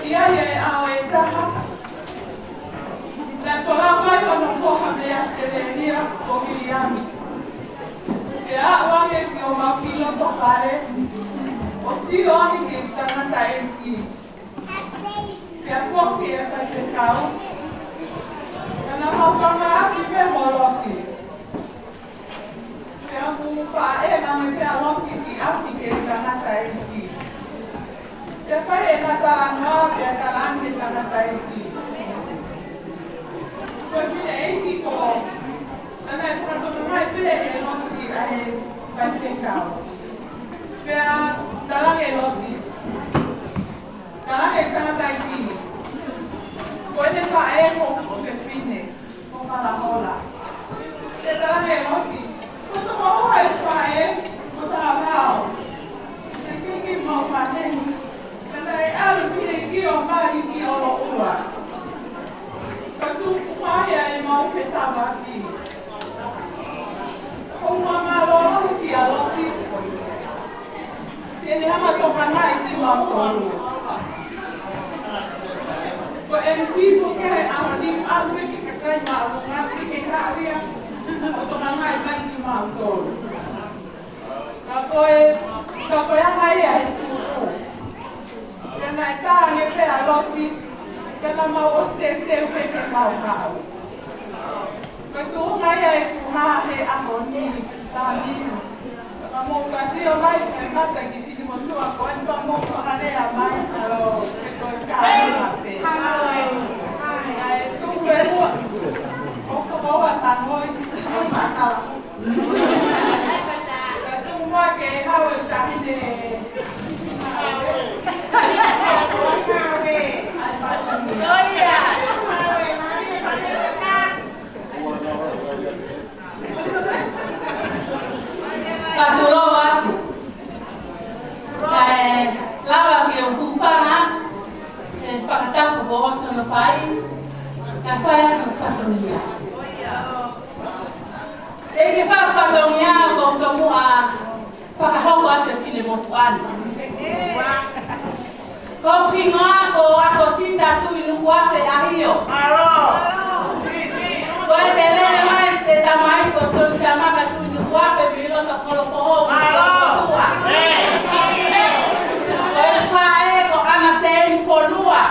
Speaker 8: Ia e awe taha. Na tola mai o na foha me astereria o Miriami. Ke a wange ki o mawhilo to kare, o si oani ke tangata e ki. Ke a whoki e whai te kau, na maupanga aki me moloti. Ke a mufa e name pe a loki ki aki ke tangata e ki. Ke whai e na taranoa pe a tarange tangata e ki. Koe mine eiki ko, nana e whakatona mai pe e loti a e whaipekau. Pea talange e loti, talange e tangata i ki. Koe te wha e ko se whine, ko whalahola. Te talange e loti, ko te maua e wha e, ko ta avao. Te kiki mau whaneni, nana e alu whine i ki o mari ki o lo ua. Katu kumaya e mau ke tawa ki. O mama lola ki a loti. Si ene hama toka nai ki mau tolu. Ko MC po ke ahani alwe ki kakai mau ngati ke haria. O toka nai mai ki mau tolu. Ka koe angai a e tuku. Kena e tāne pe a loti. Kena mau o ste teu pe ke mau kau. Ka tu ngai ai tu hahe aho ni tāminu. Ka mō ka si o mai ke mata ki sini mo tua ko en pa mō whakane a mai alo ke koe kāina pe. Ai tu e hua. O ka maua tangoi o whakala. Ka tu mua ke hau e tahine.
Speaker 5: Patulo watu. Lava ke o kufana, whakataku ko oso no whai, ka whai atu whatonia. E ke whatonia ko tomu a whakahoko atu whine motu ana. Ko pingoa ko ako sita tu inuku afe ahio. Ko e te lele mai te tamai ko sonu se amaka tu inuku afe bilo to kolofoho ko tua. Ko e whae ko ana se infonua.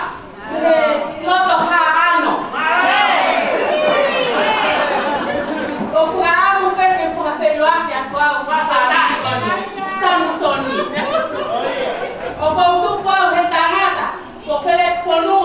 Speaker 5: He loto ha ano. Ko fuamu pepe fuafeio ake atua o whawhara kono. Samsoni. O ko tupo he tangata. Ko fele fonua.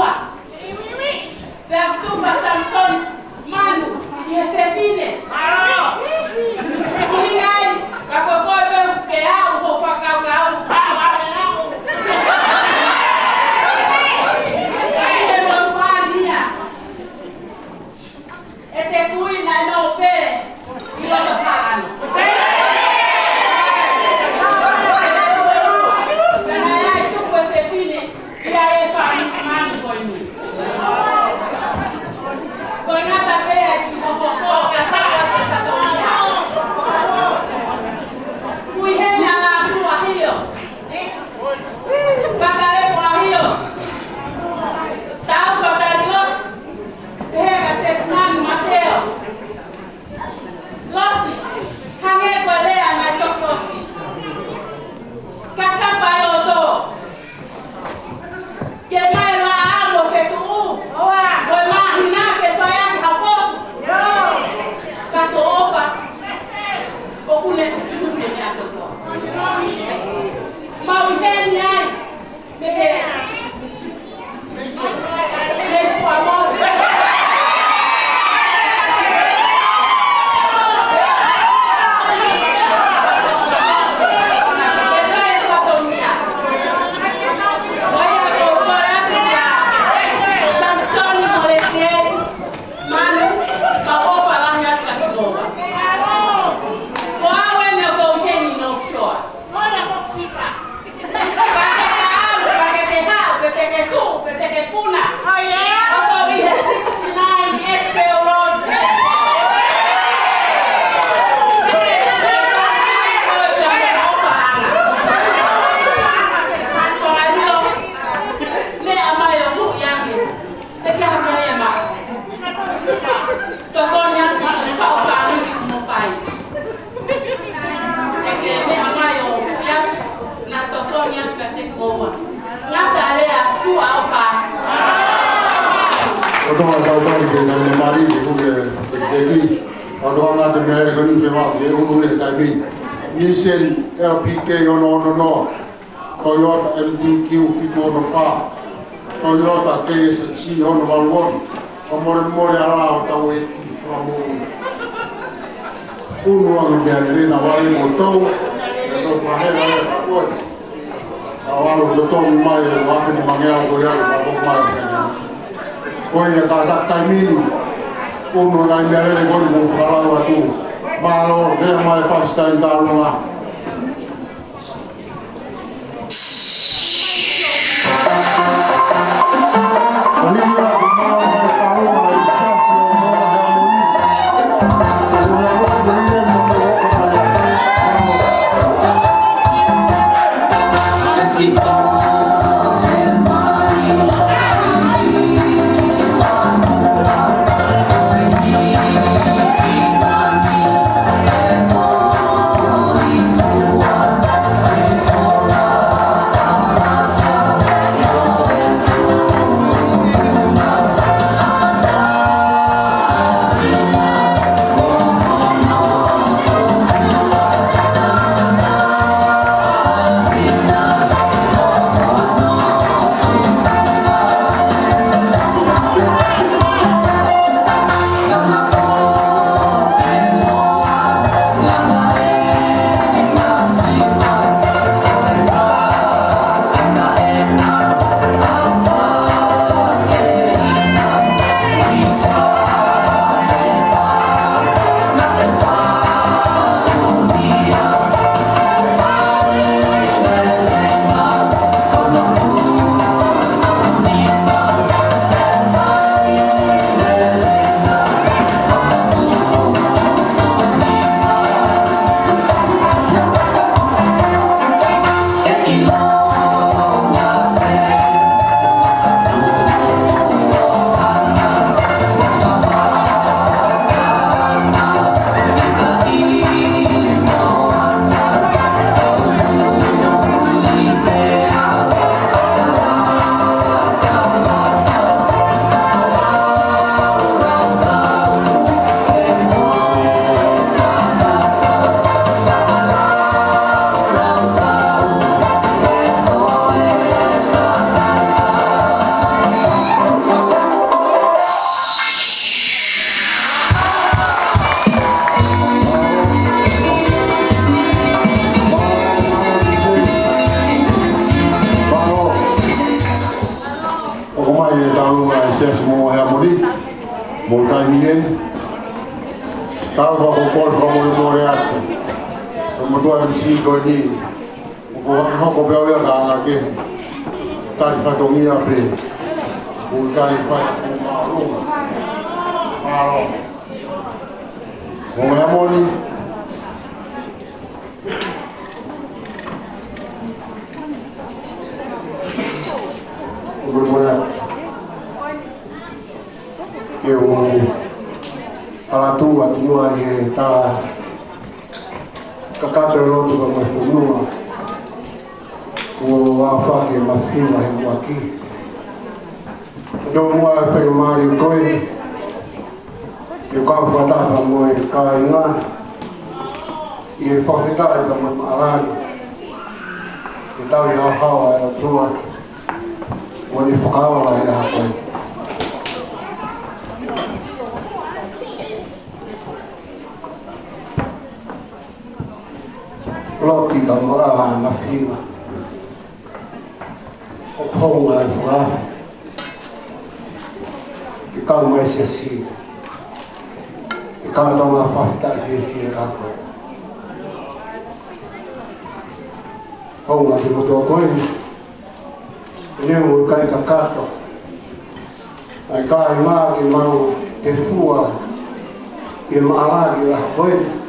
Speaker 1: Betul atau tak kita nak mari itu ke jadi orang ada mereka ni semua dia unu kami Nissan LPK no Toyota MDQ Fit 105 Toyota KSC ono valvon more ala tahu itu kamu unu ang biarin awalin motor itu faham ada takut awal betul mai wafin mangyao goyal babok mai Oye, kata kami ni, uno na biarin kon bu fala watu, malo dia mai fast time tarunga.
Speaker 9: Loti kamu mafima, honga fla, ikaw may siyasi, ikaw ito mafafta siya ako. Honga di mo to ko ini mo kay kakato, ay kay magi mau tefua, imalagi lah boy.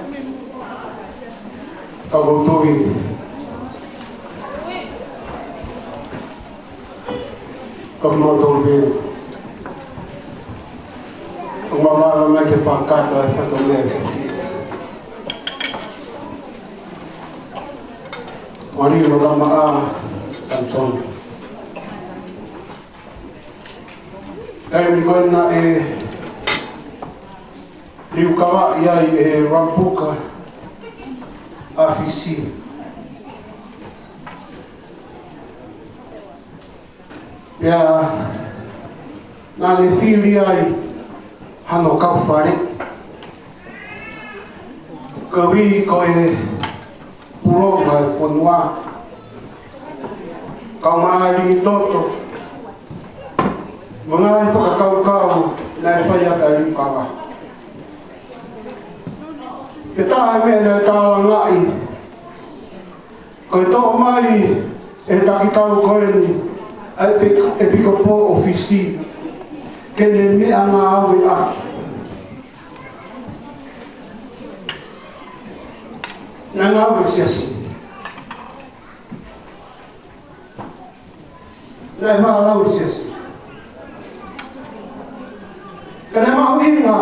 Speaker 9: Kagotoy Kagnotolbin ang mamala may kifangkato ay fatomere wali magamaa Samson Kaya ni koe na liukawa iai Rampuka afisi. Pea nā le whiri ai hano kau whare. Ka wii koe puronga e whanua. Kau maari toto. Mga i whakakau nai whai aka i ukawa. Ke taha mea nai tāra ngai. Koe tō mai e takitau koe ni e piko pō ofisi. Ke ne mea ngā au e aki. Nā ngā au e siasi. Nai maa lau e siasi. Kana mau i ngā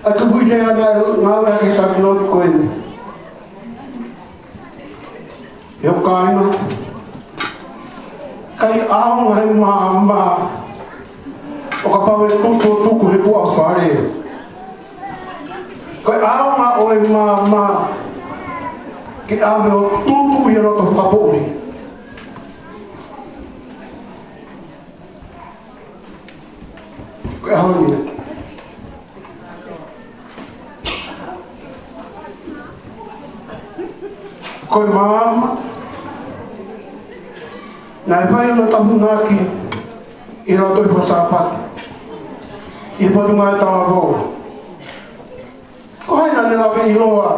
Speaker 9: a kupuite ana ngā wea ki taku lotu koe ni. E o kāinga. Kai ao ngai mā o ka pau e tuku he tua whare. Kai ao ngā oe mā ki ame o tutu i roto whakapori. Kai ao ni. Koe māma, nai whai ana tapu ngāki i rato i whasāpati. I patu ngā e tawa bō. Ko haina ne lawe i loa,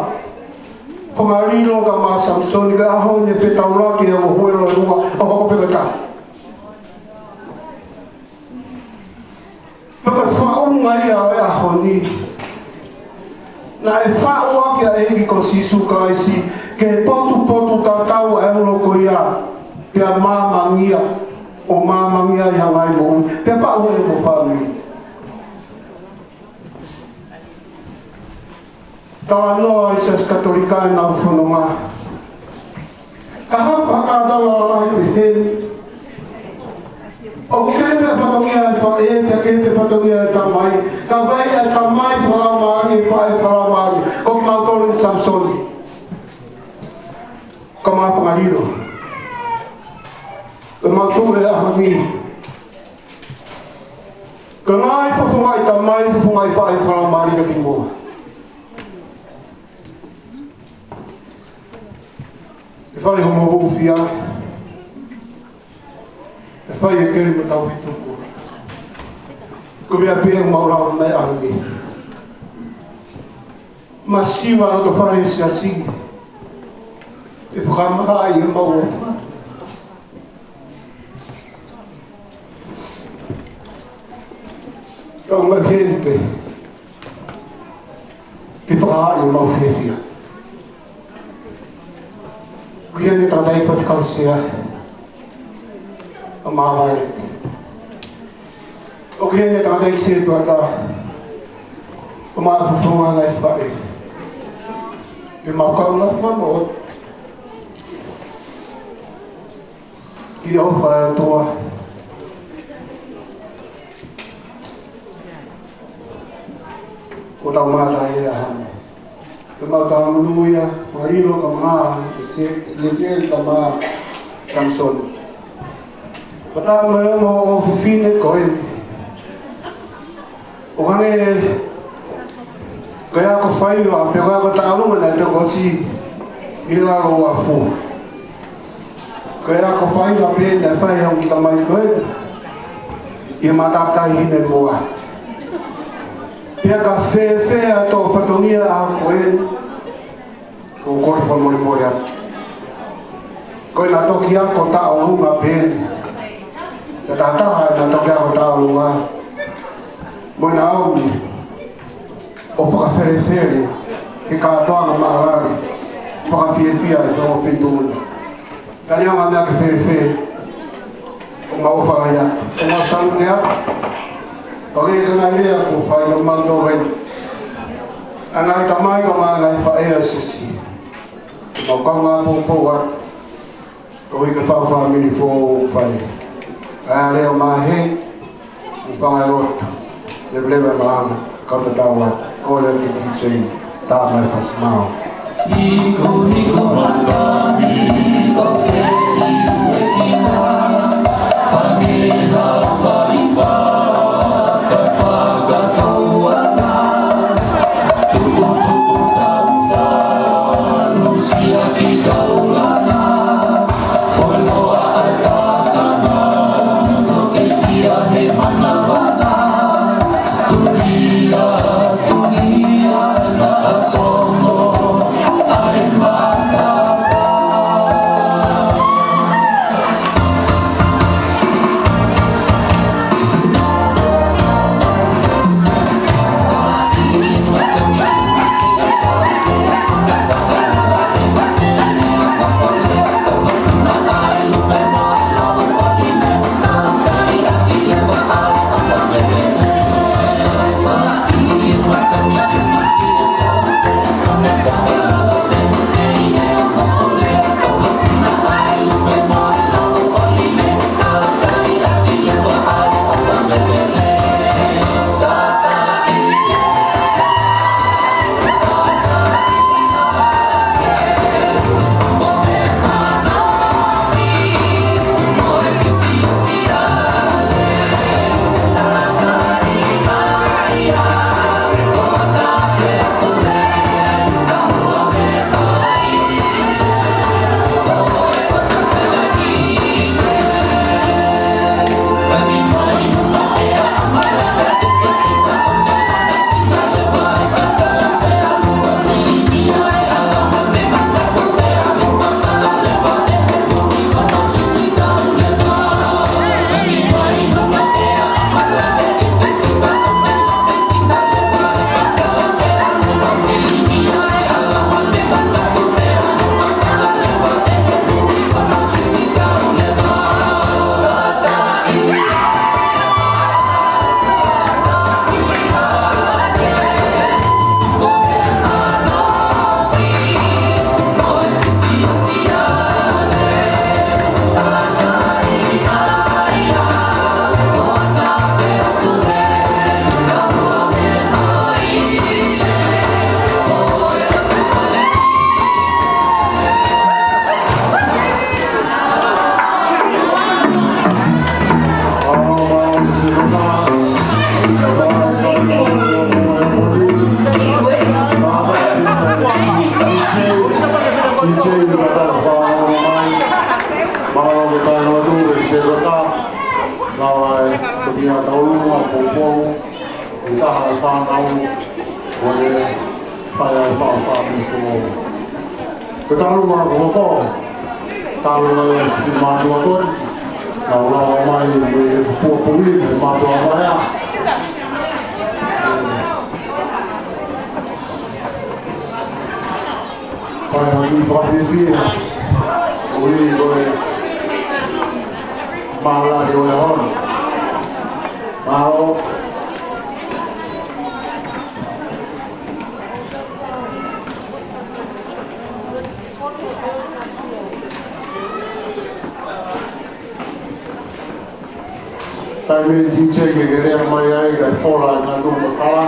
Speaker 9: whangarilo ka mā Samsoni, ka aho ne whetauraki e o huero rua, o hoko pekata. Paka whaunga ia o e aho ni. Na e whaua ki a egi ko Sisu Kraisi, ke potu tātau e loko ia, pia māmangia, o māmangia i hangai mo, pia whaua e mo whanui. Tawa noa i ses katolikai nau whanonga. Ka hapa ka tawa rai pe heni. O kepe whatongia e wha e, pia kepe whatongia e tamai. Ka wei e tamai wharamari e whae wharamari. Ko ki mautore Samsoni. Ka mā whangariro. Ka mautore a hangi. Ka ngai whawhangai tamai, whawhangai whae wharamari ka timoa. E whai homo houwhia. E whai e kere mo tau hituko. Ko mea pia maurao mai ahangi. Ma siwa o to whare si a sigi. E whakamaha i e mauofa. Kau mai henpe. Ke whakaha i e mauwhewhia. Kuia ni tātai whatikau sea a māwaireti. O kuia ni tātai sea tuata o māwhawhonga ngai whae. E maukau la whanau. Ki au whae toa. O tau mātai e ahana. Ke mautara manuia, marino ka maa, Lesiel ka maa, Samson. Pata mai o whiwhine koe. O kane, kaya ko whai wa, pe kaya ko taarunga na te kosi, ila lo a fu. Kaya ko whai wa pe, na whai hau kita mai koe, i mataptai hine moa. Pia ka whewhea tō whatongia a koe, ko kore whamori mori a. Koe nā toki a ko tā o runga pēni. Te tātaha e nā toki a ko tā o runga. Moi nā aumi, o whakawherewhere, he kātoanga maharari, whakawhiewhia e tō whetūna. Ka nea ngā mea ke wherewhere, o ngā whakai atu. O ngā sanute atu. Pake ka ngai rea ko whai no manto ren. A ngai ka mai ka maa ngai whaea sisi. Mau kau ngā pōpō atu. Ko hika whawha miri fō whai. A reo mā he, whangai roto. Le blewe marama, kata tawa, kore ki DJ, tā mai whasimao.
Speaker 10: Hiko hiko makami, o se iwe kina, paneha whaiwha, ka whakatauana, tuku tuku tausa, lusia ki taulana, whanoa ai tātana, no ke ia he manawana, tulia, tulia, na asomo, ai maka.
Speaker 1: Tai me DJ ke rea mai ai, kai whola ngā tūma whala.